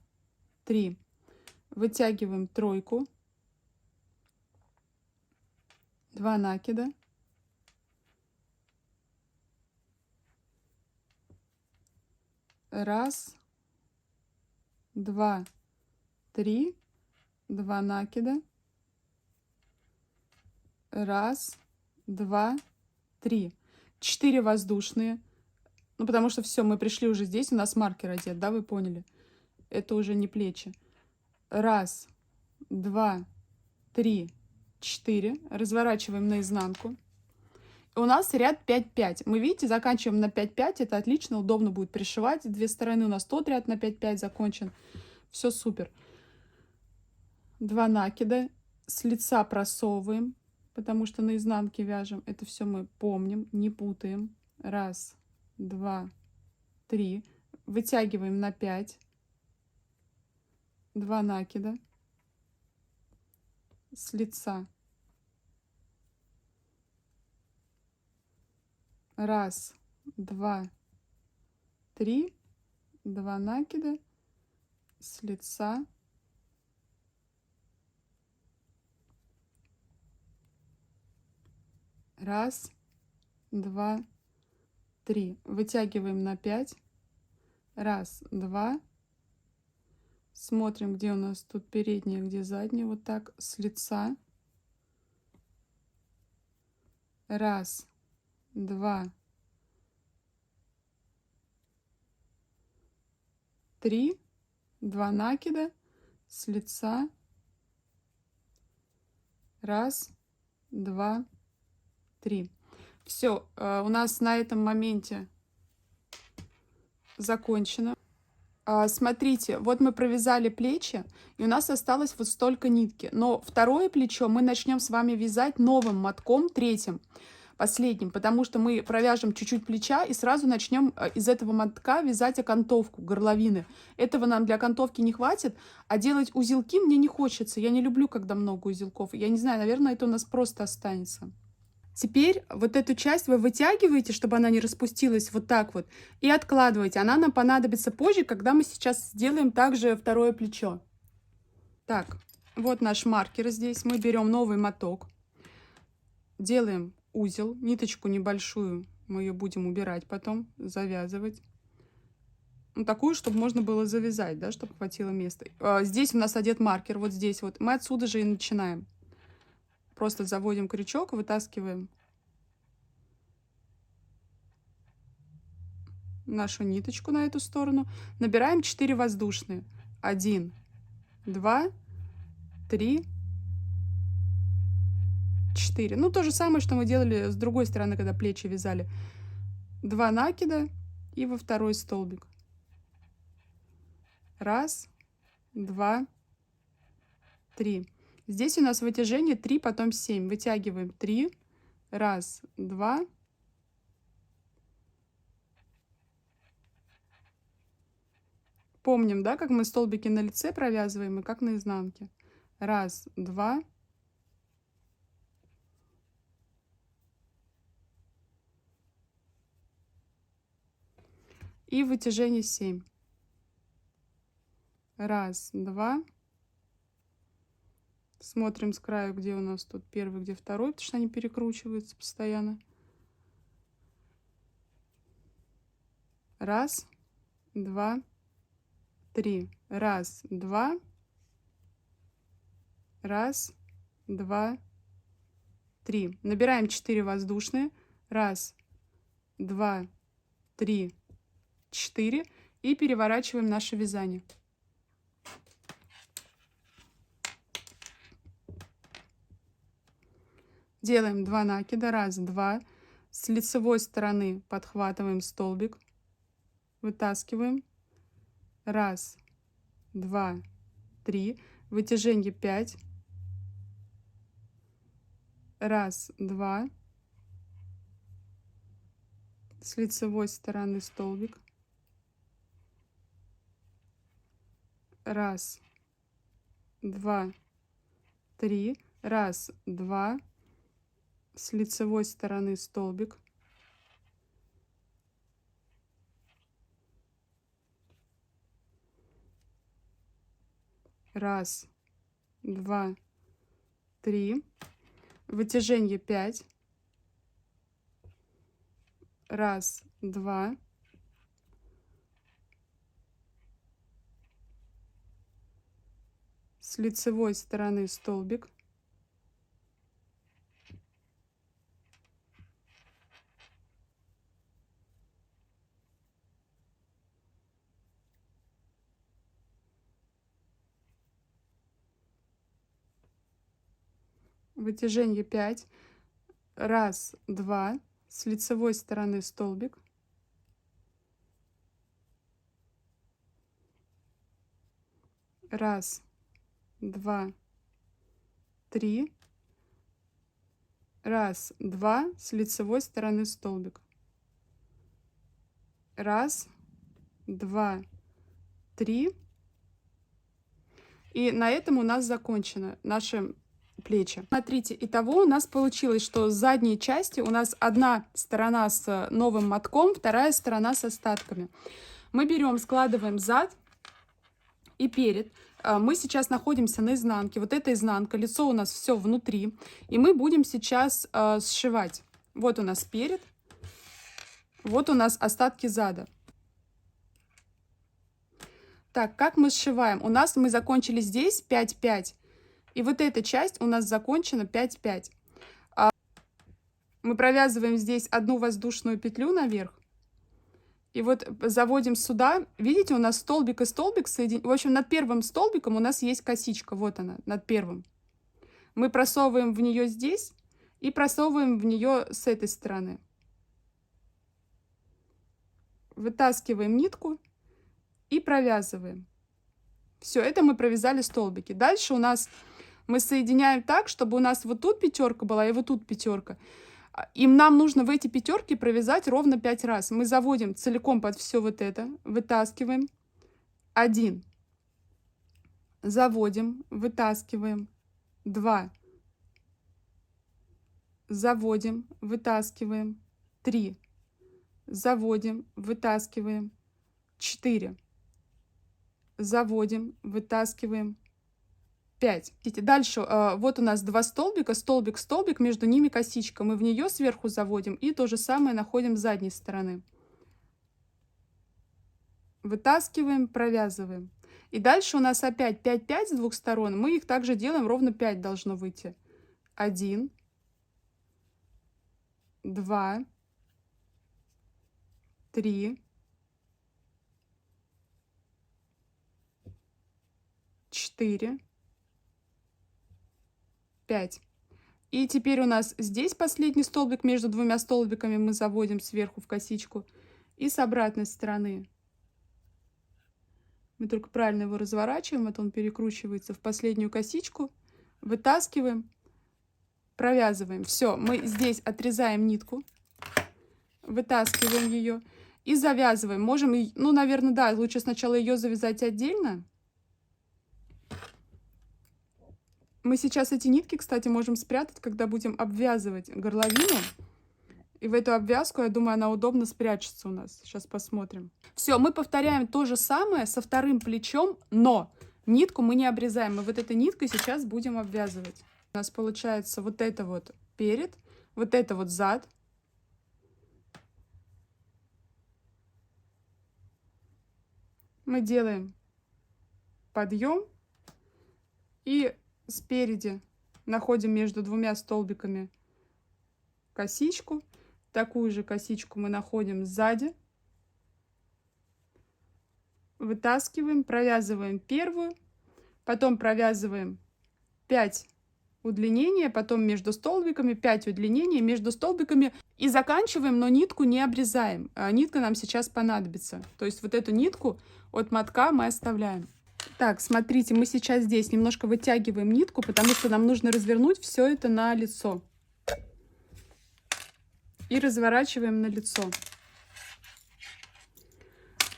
3. Вытягиваем тройку. 2 накида. Раз, 2, 3. 2 накида. Раз, 2, 3. 4 воздушные. Ну, потому что все, мы пришли уже здесь, у нас маркер одет, да, вы поняли? Это уже не плечи. Раз, 2, 3, 4. Разворачиваем наизнанку. У нас ряд 5-5. Мы, видите, заканчиваем на 5-5. Это отлично, удобно будет пришивать. Две стороны у нас тот ряд на 5-5 закончен. Все супер. 2 накида. С лица просовываем, потому что на изнанке вяжем. Это все мы помним, не путаем. Раз, 2, 3. Вытягиваем на 5. 2 накида. С лица. Раз, 2, 3. 2 накида. С лица. Раз, 2, 3. Вытягиваем на 5. Раз, 2. Смотрим, где у нас тут передняя, где задняя. Вот так с лица. Раз, 2, 3. 2 накида с лица. Раз, 2, 3. Все, у нас на этом моменте закончено. Смотрите, вот мы провязали плечи, и у нас осталось вот столько нитки. Но второе плечо мы начнем с вами вязать новым мотком, третьим, последним, потому что мы провяжем чуть-чуть плеча и сразу начнем из этого мотка вязать окантовку, горловины. Этого нам для окантовки не хватит, а делать узелки мне не хочется. Я не люблю, когда много узелков. Я не знаю, наверное, это у нас просто останется. Теперь вот эту часть вы вытягиваете, чтобы она не распустилась, вот так вот, и откладываете. Она нам понадобится позже, когда мы сейчас сделаем также второе плечо. Так, вот наш маркер здесь. Мы берем новый моток, делаем узел, ниточку небольшую, мы ее будем убирать потом, завязывать. Ну, такую, чтобы можно было завязать, да, чтобы хватило места. Здесь у нас одет маркер, вот здесь вот. Мы отсюда же и начинаем. Просто заводим крючок, вытаскиваем нашу ниточку на эту сторону. Набираем 4 воздушные. 1, 2, 3, 4. Ну, то же самое, что мы делали с другой стороны, когда плечи вязали. 2 накида и во второй столбик. Раз, 2, 3. Здесь у нас вытяжение 3, потом 7. Вытягиваем 3. Раз, 2. Помним, да, как мы столбики на лице провязываем и как на изнанке. Раз, 2. И вытяжение 7. Раз, 2. Смотрим с краю, где у нас тут первый, где второй, потому что они перекручиваются постоянно. Раз, два, три. Раз, два. Раз, два, три. Набираем 4 воздушные. Раз, два, три, 4. И переворачиваем наше вязание. Делаем 2 накида. Раз, два. С лицевой стороны подхватываем столбик. Вытаскиваем. Раз, два, три. Вытяжение 5. Раз, два. С лицевой стороны столбик. Раз, два, три. Раз, два. С лицевой стороны столбик. Раз, два, три. Вытяжение 5. Раз, два. С лицевой стороны столбик. Вытяжение 5. Раз, два. С лицевой стороны столбик. Раз, два, три. Раз, два. С лицевой стороны столбик. Раз, два, три. И на этом у нас закончено наши плечи. Смотрите, итого у нас получилось, что с задней части у нас одна сторона с новым мотком, вторая сторона с остатками. Мы берем, складываем зад и перед. Мы сейчас находимся на изнанке. Вот эта изнанка, лицо у нас все внутри. И мы будем сейчас сшивать. Вот у нас перед. Вот у нас остатки зада. Так, как мы сшиваем? У нас мы закончили здесь 5-5. И вот эта часть у нас закончена 5-5. Мы провязываем здесь одну воздушную петлю наверх. И вот заводим сюда. Видите, у нас столбик и столбик соединяются. В общем, над первым столбиком у нас есть косичка. Вот она, над первым. Мы просовываем в нее здесь и просовываем в нее с этой стороны. Вытаскиваем нитку и провязываем. Все, это мы провязали столбики. Дальше у нас мы соединяем так, чтобы у нас вот тут пятерка была и вот тут пятерка. И нам нужно в эти пятерки провязать ровно 5 раз. Мы заводим целиком под все вот это, вытаскиваем. 1. Заводим, вытаскиваем. 2. Заводим, вытаскиваем. 3. Заводим, вытаскиваем. 4. Заводим, вытаскиваем. 5. Дальше вот у нас 2 столбика, столбик, столбик, между ними косичка. Мы в нее сверху заводим и то же самое находим с задней стороны. Вытаскиваем, провязываем. И дальше у нас опять 5-5 с двух сторон. Мы их также делаем, ровно 5 должно выйти. 1, 2, 3, 4, 5. И теперь у нас здесь последний столбик, между двумя столбиками мы заводим сверху в косичку. И с обратной стороны мы только правильно его разворачиваем, а то он перекручивается в последнюю косичку. Вытаскиваем, провязываем. Все, мы здесь отрезаем нитку, вытаскиваем ее и завязываем. Можем, ну, наверное, да, лучше сначала ее завязать отдельно. Мы сейчас эти нитки, кстати, можем спрятать, когда будем обвязывать горловину. И в эту обвязку, я думаю, она удобно спрячется у нас. Сейчас посмотрим. Все, мы повторяем то же самое со вторым плечом, но Нитку мы не обрезаем, мы вот этой ниткой сейчас будем обвязывать. У нас получается вот это вот перед, вот это вот зад. Мы делаем подъем и спереди находим между двумя столбиками косичку. Такую же косичку мы находим сзади. Вытаскиваем, провязываем первую, потом провязываем 5 удлинения, потом между столбиками 5 удлинений, между столбиками и заканчиваем, но нитку не обрезаем. Нитка нам сейчас понадобится. То есть вот эту нитку от мотка мы оставляем. Так, смотрите, мы сейчас здесь немножко вытягиваем нитку, потому что нам нужно развернуть все это на лицо. И разворачиваем на лицо.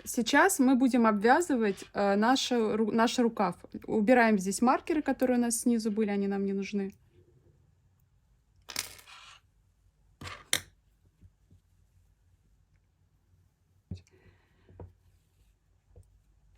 Сейчас мы будем обвязывать наш рукав. Убираем здесь маркеры, которые у нас снизу были, они нам не нужны.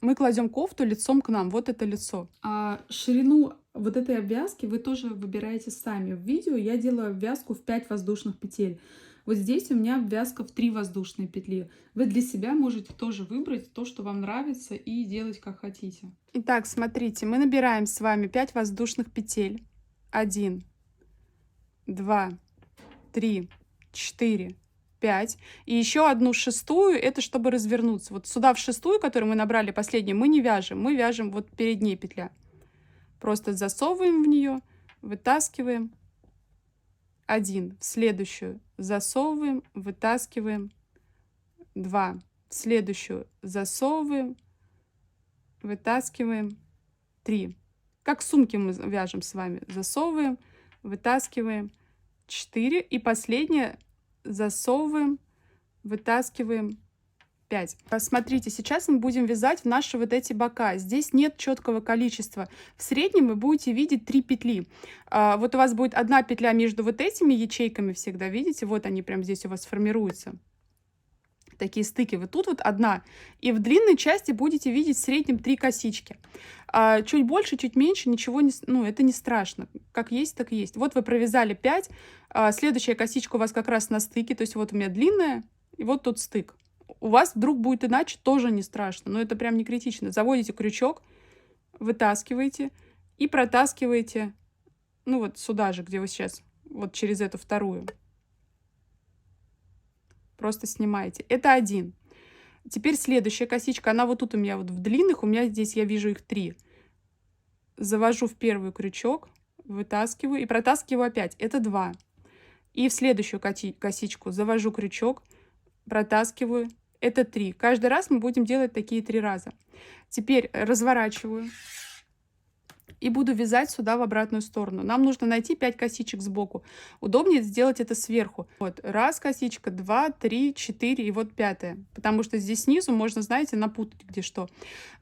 Мы кладем кофту лицом к нам. Вот это лицо. А ширину вот этой обвязки вы тоже выбираете сами. В видео я делаю обвязку в 5 воздушных петель. Вот здесь у меня обвязка в 3 воздушные петли. Вы для себя можете тоже выбрать то, что вам нравится, и делать как хотите. Итак, смотрите, мы набираем с вами 5 воздушных петель. 1, 2, 3, 4, 5. И еще одну шестую, это чтобы развернуться. Вот сюда в шестую, которую мы набрали последнюю, мы не вяжем. Мы вяжем вот перед ней петля. Просто засовываем в нее, вытаскиваем. 1. В следующую засовываем, вытаскиваем. 2. В следующую засовываем, вытаскиваем. 3. Как сумки мы вяжем с вами. Засовываем, вытаскиваем. 4. И последнее засовываем, вытаскиваем. 5. Смотрите, сейчас мы будем вязать в наши вот эти бока. Здесь нет четкого количества. В среднем вы будете видеть 3 петли. Вот у вас будет одна петля между вот этими ячейками всегда, видите? Вот они прям здесь у вас формируются. Такие стыки. Вот тут вот одна. И в длинной части будете видеть в среднем 3 косички. Чуть больше, чуть меньше, ничего не... Ну, это не страшно. Как есть, так и есть. Вот вы провязали 5. Следующая косичка у вас как раз на стыке. То есть вот у меня длинная, и вот тут стык. У вас вдруг будет иначе, тоже не страшно, но это прям не критично. Заводите крючок, вытаскиваете и протаскиваете, ну вот сюда же, где вы сейчас, вот через эту вторую. Просто снимаете. Это 1. Теперь следующая косичка, она вот тут у меня вот в длинных, у меня здесь я вижу их 3. Завожу в первый крючок, вытаскиваю и протаскиваю опять. Это 2. И в следующую косичку завожу крючок, протаскиваю. Это 3. Каждый раз мы будем делать такие 3 раза. Теперь разворачиваю и буду вязать сюда в обратную сторону. Нам нужно найти 5 косичек сбоку. Удобнее сделать это сверху. Вот, 1 косичка, 2, 3, 4 и вот 5. Потому что здесь снизу можно, знаете, напутать где что.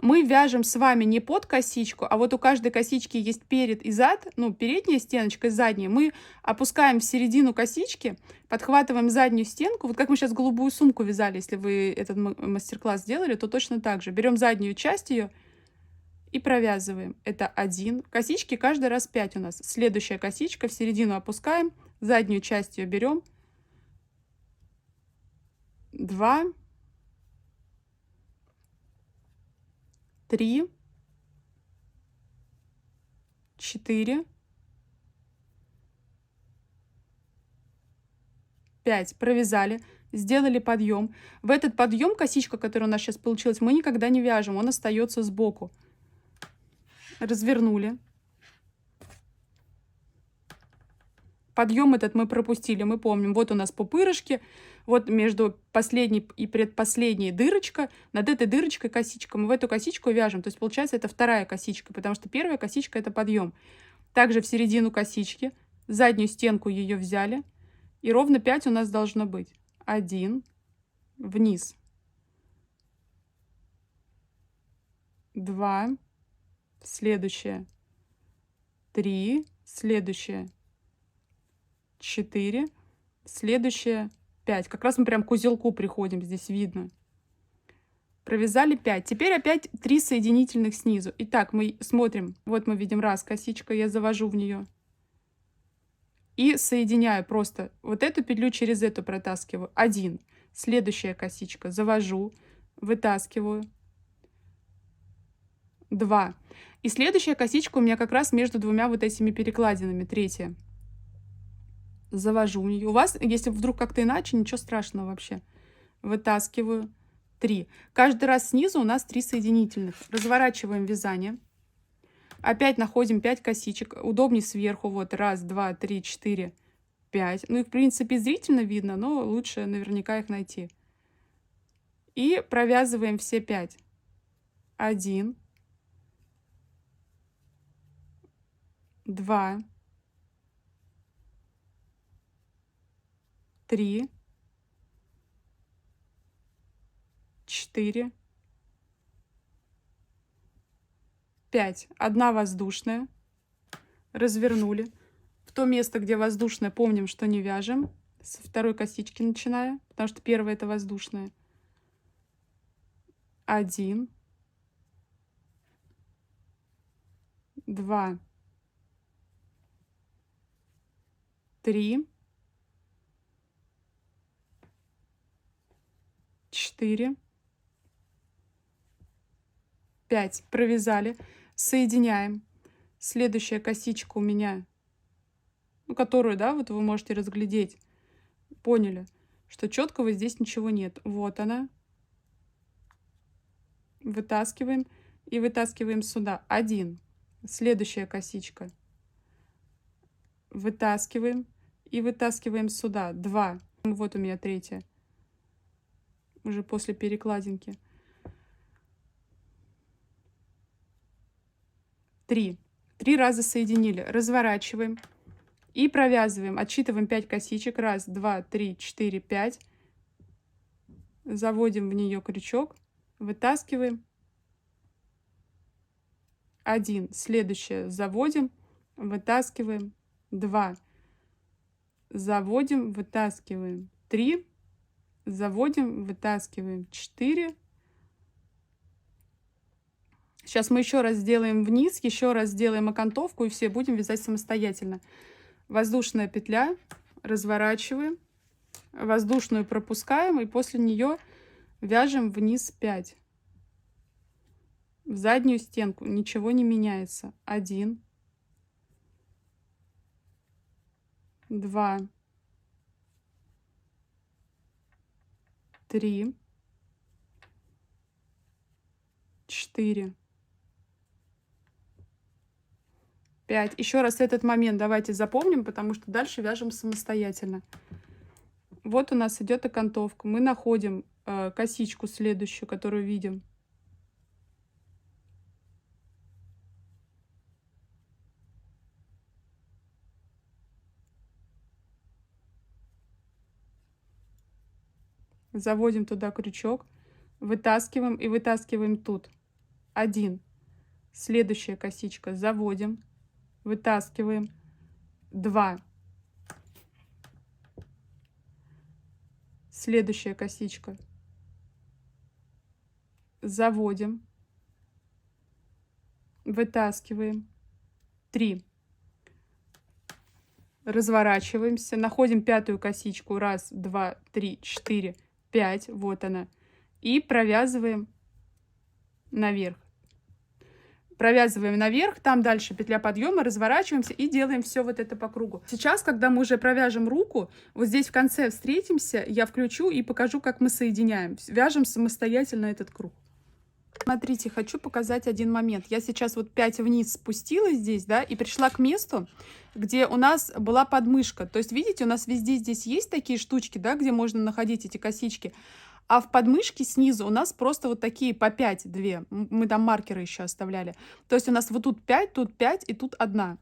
Мы вяжем с вами не под косичку, а вот у каждой косички есть перед и зад. Ну, передняя стеночка и задняя. Мы опускаем в середину косички, подхватываем заднюю стенку. Вот как мы сейчас голубую сумку вязали, если вы этот мастер-класс сделали, то точно так же. Берем заднюю часть ее и провязываем. Это 1. Косички каждый раз 5 у нас. Следующая косичка в середину опускаем, заднюю часть ее берем. 2, 3, 4, 5. Провязали. Сделали подъем. В этот подъем косичка, которая у нас сейчас получилась, мы никогда не вяжем. Он остается сбоку. Развернули. Подъем этот мы пропустили, мы помним. Вот у нас пупырышки, вот между последней и предпоследней дырочка. Над этой дырочкой косичка. Мы в эту косичку вяжем. То есть получается это вторая косичка, потому что первая косичка это подъем. Также в середину косички, заднюю стенку ее взяли. И ровно 5 у нас должно быть. 1, вниз. 2, следующее. 3, следующее. 4, следующее. 5. Как раз мы прям к узелку приходим, здесь видно. Провязали 5. Теперь опять 3 соединительных снизу. Итак, мы смотрим. Вот мы видим раз косичка, я завожу в нее. И соединяю просто вот эту петлю через эту протаскиваю. 1. Следующая косичка. Завожу, вытаскиваю. 2. И следующая косичка у меня как раз между двумя вот этими перекладинами. 3. Завожу в нее. У вас, если вдруг как-то иначе, ничего страшного вообще. Вытаскиваю. 3. Каждый раз снизу у нас 3 соединительных. Разворачиваем вязание. Опять находим 5 косичек. Удобнее сверху. Вот 1, 2, 3, 4, 5. Ну, их, в принципе, зрительно видно, но лучше наверняка их найти. И провязываем все 5. 1, 2, 3, 4, 5. Одна воздушная. Развернули. В то место, где воздушная, помним, что не вяжем. Со второй косички начиная, потому что первая это воздушная. 1, 2, 3, 4, 5. Провязали. Соединяем. Следующая косичка у меня, ну, которую, да, вот вы можете разглядеть. Поняли, что четкого здесь ничего нет. Вот она. Вытаскиваем и вытаскиваем сюда. 1. Следующая косичка. Вытаскиваем и вытаскиваем сюда. 2. Вот у меня 3. Уже после перекладинки. 3. 3 раза соединили. Разворачиваем и провязываем. Отсчитываем 5 косичек. 1, 2, 3, 4, 5. Заводим в нее крючок. Вытаскиваем. 1. Следующее. Заводим. Вытаскиваем. 2. Заводим. Вытаскиваем. 3. Заводим. Вытаскиваем. 4. Сейчас мы еще раз сделаем вниз, еще раз сделаем окантовку и все будем вязать самостоятельно. Воздушная петля, разворачиваем, воздушную пропускаем и после нее вяжем вниз 5. В заднюю стенку ничего не меняется. 1, 2, 3, 4, 5. Еще раз этот момент давайте запомним, потому что дальше вяжем самостоятельно. Вот у нас идет окантовка. Мы находим косичку следующую, которую видим. Заводим туда крючок, вытаскиваем и вытаскиваем тут. 1. Следующая косичка. Заводим, вытаскиваем. 2. Следующая косичка. Заводим, вытаскиваем. 3. Разворачиваемся, находим 5-ю косичку. 1, 2, 3, 4, 5. Вот она. И провязываем наверх. Провязываем наверх, там дальше петля подъема, разворачиваемся и делаем все вот это по кругу. Сейчас, когда мы уже провяжем руку, вот здесь в конце встретимся, я включу и покажу, как мы соединяем. Вяжем самостоятельно этот круг. Смотрите, хочу показать один момент. Я сейчас вот 5 вниз спустилась здесь, да, и пришла к месту, где у нас была подмышка. То есть, видите, у нас везде здесь есть такие штучки, да, где можно находить эти косички. А в подмышке снизу у нас просто вот такие по 5, 2. Мы там маркеры еще оставляли. То есть у нас вот тут 5 и тут 1.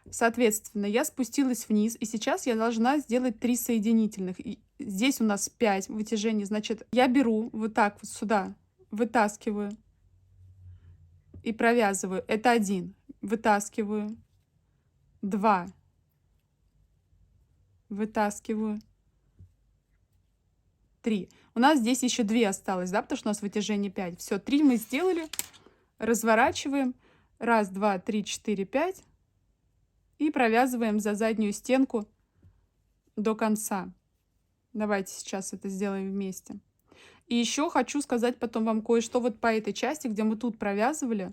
Соответственно, я спустилась вниз, и сейчас я должна сделать 3 соединительных. И здесь у нас 5 вытяжений, значит, я беру вот так вот сюда, вытаскиваю и провязываю. Это 1. Вытаскиваю. 2. Вытаскиваю. 3. У нас здесь еще 2 осталось, да, потому что у нас вытяжение 5. Все, 3 мы сделали. Разворачиваем. 1, 2, 3, 4, 5. И провязываем за заднюю стенку до конца. Давайте сейчас это сделаем вместе. И еще хочу сказать потом вам кое-что вот по этой части, где мы тут провязывали.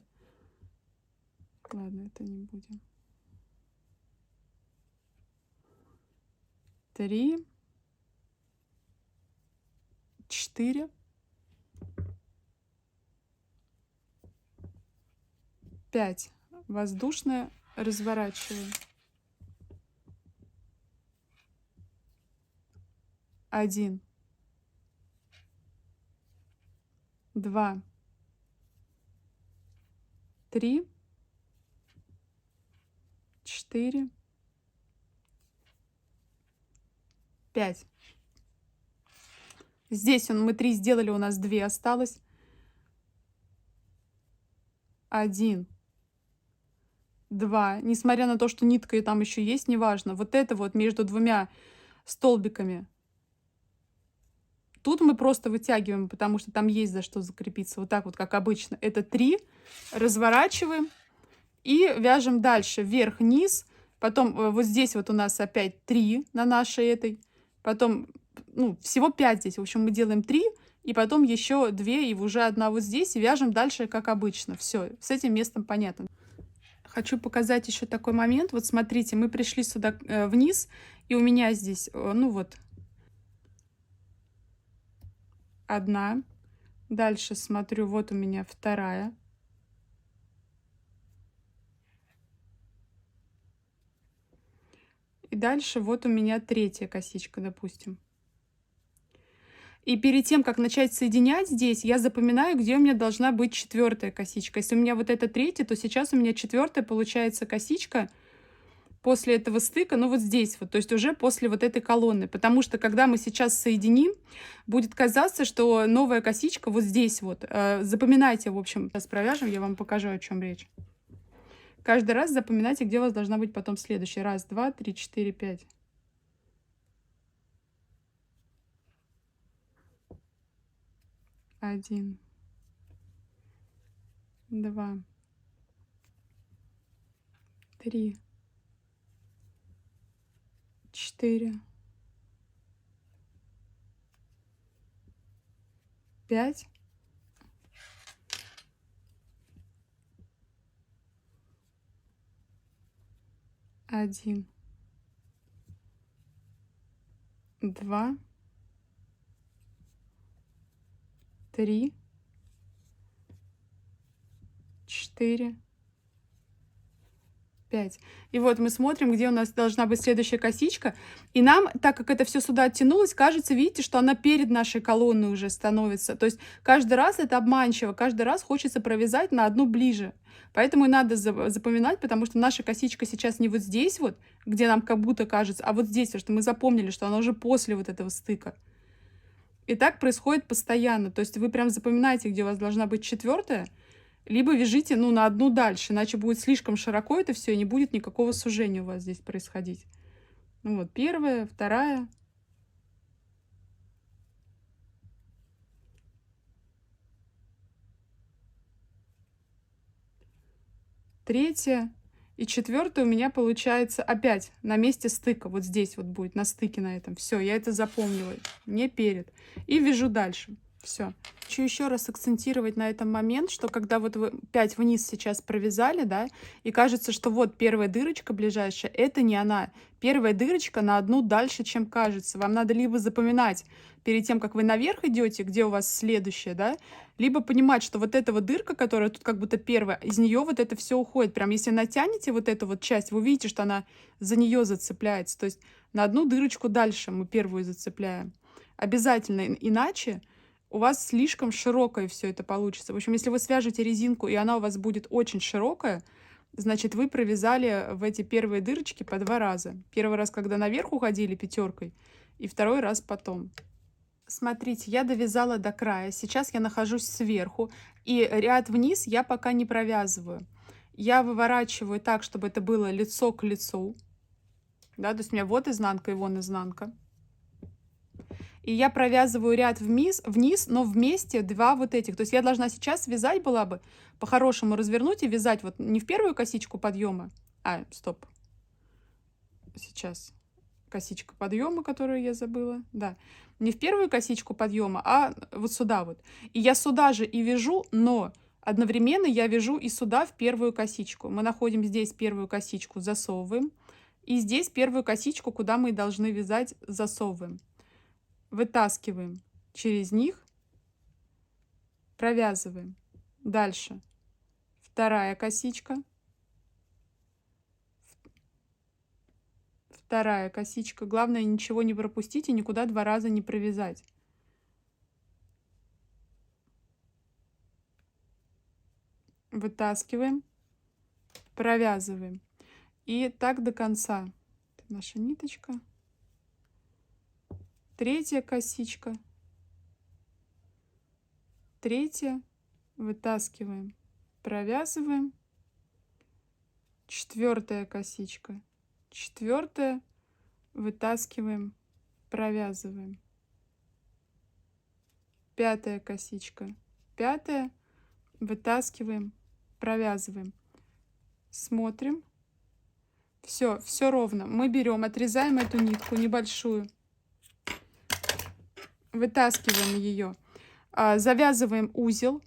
Ладно, это не будем. 3, 4, 5. Воздушная разворачиваем. 1, 2, 3, 4, 5. Здесь мы 3 сделали, у нас 2 осталось. 1, 2. Несмотря на то, что нитка и там еще есть, неважно. Вот это вот между двумя столбиками. Тут мы просто вытягиваем, потому что там есть за что закрепиться. Вот так вот, как обычно. Это 3. Разворачиваем и вяжем дальше. Вверх-вниз. Потом вот здесь вот у нас опять 3 на нашей этой. Потом, ну, всего 5 здесь. В общем, мы делаем 3. И потом еще 2, и уже 1 вот здесь. И вяжем дальше, как обычно. Все, с этим местом понятно. Хочу показать еще такой момент. Вот смотрите, мы пришли сюда вниз. И у меня здесь, ну вот, 1. Дальше смотрю, вот у меня 2. И дальше вот у меня 3 косичка, допустим. И перед тем, как начать соединять здесь, я запоминаю, где у меня должна быть 4 косичка. Если у меня вот это 3, то сейчас у меня 4 получается косичка после этого стыка, ну вот здесь вот, то есть уже после вот этой колонны. Потому что, когда мы сейчас соединим, будет казаться, что новая косичка вот здесь вот. Запоминайте, в общем, сейчас провяжем, я вам покажу, о чем речь. Каждый раз запоминайте, где у вас должна быть потом следующая. 1, 2, 3, 4, 5. 1, 2, 3, 4, 5. 1, 2, 3, 4, 5. И вот мы смотрим, где у нас должна быть следующая косичка. И нам, так как это все сюда оттянулось, кажется, видите, что она перед нашей колонной уже становится. То есть каждый раз это обманчиво, каждый раз хочется провязать на одну ближе. Поэтому и надо запоминать, потому что наша косичка сейчас не вот здесь вот, где нам как будто кажется, а вот здесь, потому что мы запомнили, что она уже после вот этого стыка. И так происходит постоянно. То есть вы прям запоминаете, где у вас должна быть 4, либо вяжите, ну, на одну дальше, иначе будет слишком широко это все, и не будет никакого сужения у вас здесь происходить. Ну вот, 1, 2. 3 и 4 у меня получается опять на месте стыка. Вот здесь вот будет, на стыке на этом. Все, я это запомнила, не перед. И вяжу дальше. Все. Хочу еще раз акцентировать на этом момент, что когда вот вы 5 вниз сейчас провязали, да, и кажется, что вот первая дырочка ближайшая, это не она. Первая дырочка на одну дальше, чем кажется. Вам надо либо запоминать перед тем, как вы наверх идете, где у вас следующая, да, либо понимать, что вот эта вот дырка, которая тут как будто первая, из нее вот это все уходит. Прям если натянете вот эту вот часть, вы увидите, что она за нее зацепляется. То есть на одну дырочку дальше мы первую зацепляем. Обязательно, иначе у вас слишком широкое все это получится. В общем, если вы свяжете резинку, и она у вас будет очень широкая, значит, вы провязали в эти первые дырочки по 2 раза. Первый раз, когда наверх уходили 5, и второй раз потом. Смотрите, я довязала до края. Сейчас я нахожусь сверху, и ряд вниз я пока не провязываю. Я выворачиваю так, чтобы это было лицо к лицу. Да, то есть у меня вот изнанка и вон изнанка. и я провязываю ряд вниз, но вместе 2 вот этих. То есть я должна сейчас вязать была бы, по-хорошему развернуть и вязать вот не в первую косичку подъема, стоп, сейчас косичка подъема, которую я забыла, да, не в первую косичку подъема, а вот сюда вот. И я сюда же и вяжу, но одновременно я вяжу и сюда в первую косичку. Мы находим здесь первую косичку, засовываем, и здесь первую косичку, куда мы должны вязать, засовываем. Вытаскиваем через них, провязываем. Дальше вторая косичка, вторая косичка. Главное, ничего не пропустить и никуда 2 раза не провязать. Вытаскиваем, провязываем. И так до конца. Это наша ниточка. Третья косичка. Третья. Вытаскиваем, провязываем. Четвертая косичка. Четвертая. Вытаскиваем, провязываем. Пятая косичка. Пятая. Вытаскиваем, провязываем. Смотрим. Все ровно. Мы берем, отрезаем эту нитку небольшую. Вытаскиваем ее. Завязываем узел.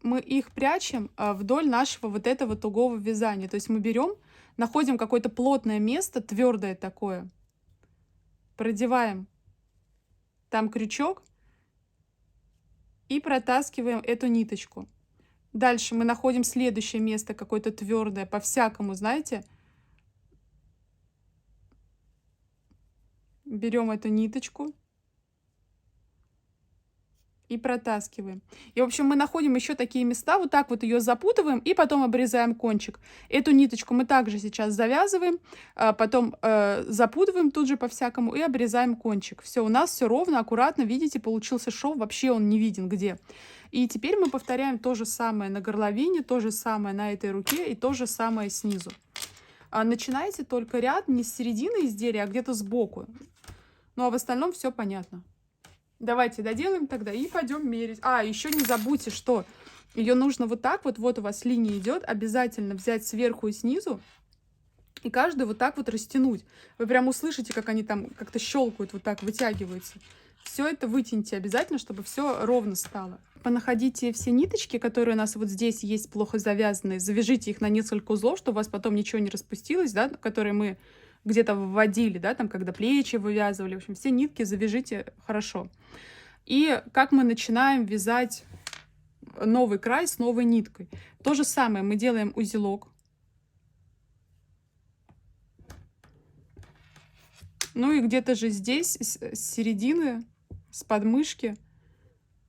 Мы их прячем вдоль нашего вот этого тугого вязания. То есть мы берем, находим какое-то плотное место, твердое такое. Продеваем там крючок и протаскиваем эту ниточку. Дальше мы находим следующее место, какое-то твердое, по-всякому, знаете. Берем эту ниточку и протаскиваем. И, в общем, мы находим еще такие места, вот так вот ее запутываем и потом обрезаем кончик. Эту ниточку мы также сейчас завязываем, потом запутываем тут же по-всякому и обрезаем кончик. Все, у нас все ровно, аккуратно, видите, получился шов, вообще он не виден где. И теперь мы повторяем то же самое на горловине, то же самое на этой руке и то же самое снизу. Начинайте только ряд не с середины изделия, а где-то сбоку. Ну а в остальном все понятно. Давайте доделаем тогда и пойдем мерить. Еще не забудьте, что ее нужно вот так вот у вас линия идет, обязательно взять сверху и снизу и каждую вот так вот растянуть. Вы прям услышите, как они там как-то щелкают, вот так вытягиваются. Все это вытяните обязательно, чтобы все ровно стало. Понаходите все ниточки, которые у нас вот здесь есть плохо завязанные, завяжите их на несколько узлов, чтобы у вас потом ничего не распустилось, да, которые мы где-то вводили, да, там, когда плечи вывязывали. В общем, все нитки завяжите хорошо. И как мы начинаем вязать новый край с новой ниткой. То же самое мы делаем узелок. Ну и где-то же здесь, с середины, с подмышки,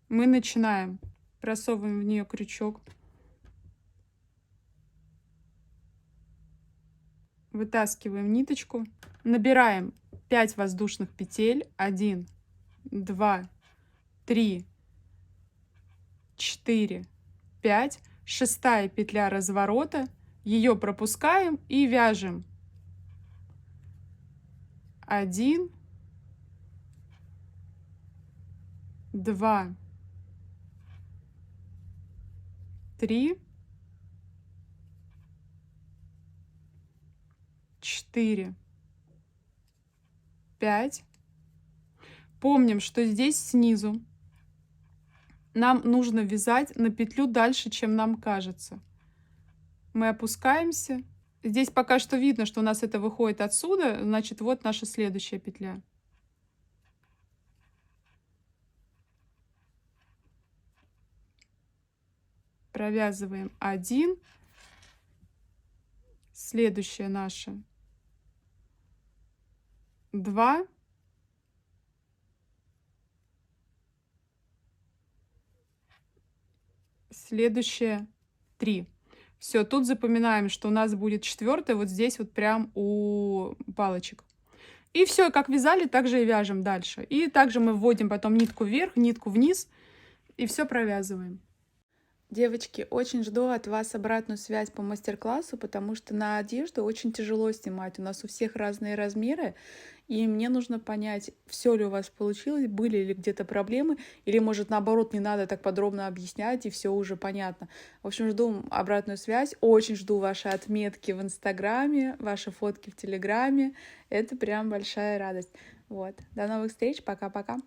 мы начинаем. Просовываем в нее крючок. Вытаскиваем ниточку. Набираем 5 воздушных петель. 1, 2, 3, 4, 5. Шестая петля разворота. Ее пропускаем и вяжем. 1, 2, 3, 4, 5. Помним, что здесь снизу нам нужно вязать на петлю дальше, чем нам кажется. Мы опускаемся. Здесь пока что видно, что у нас это выходит отсюда, значит, вот наша следующая петля. Провязываем 1. Следующая наша 2. Следующая 3. Все, тут запоминаем, что у нас будет 4-я вот здесь вот прям у палочек. И все, как вязали, так же и вяжем дальше. И также мы вводим потом нитку вверх, нитку вниз и все провязываем. Девочки, очень жду от вас обратную связь по мастер-классу, потому что на одежду очень тяжело снимать. У нас у всех разные размеры, и мне нужно понять, все ли у вас получилось, были ли где-то проблемы, или, может, наоборот, не надо так подробно объяснять, и все уже понятно. В общем, жду обратную связь, очень жду ваши отметки в Инстаграме, ваши фотки в Телеграме. Это прям большая радость. Вот. До новых встреч, пока-пока.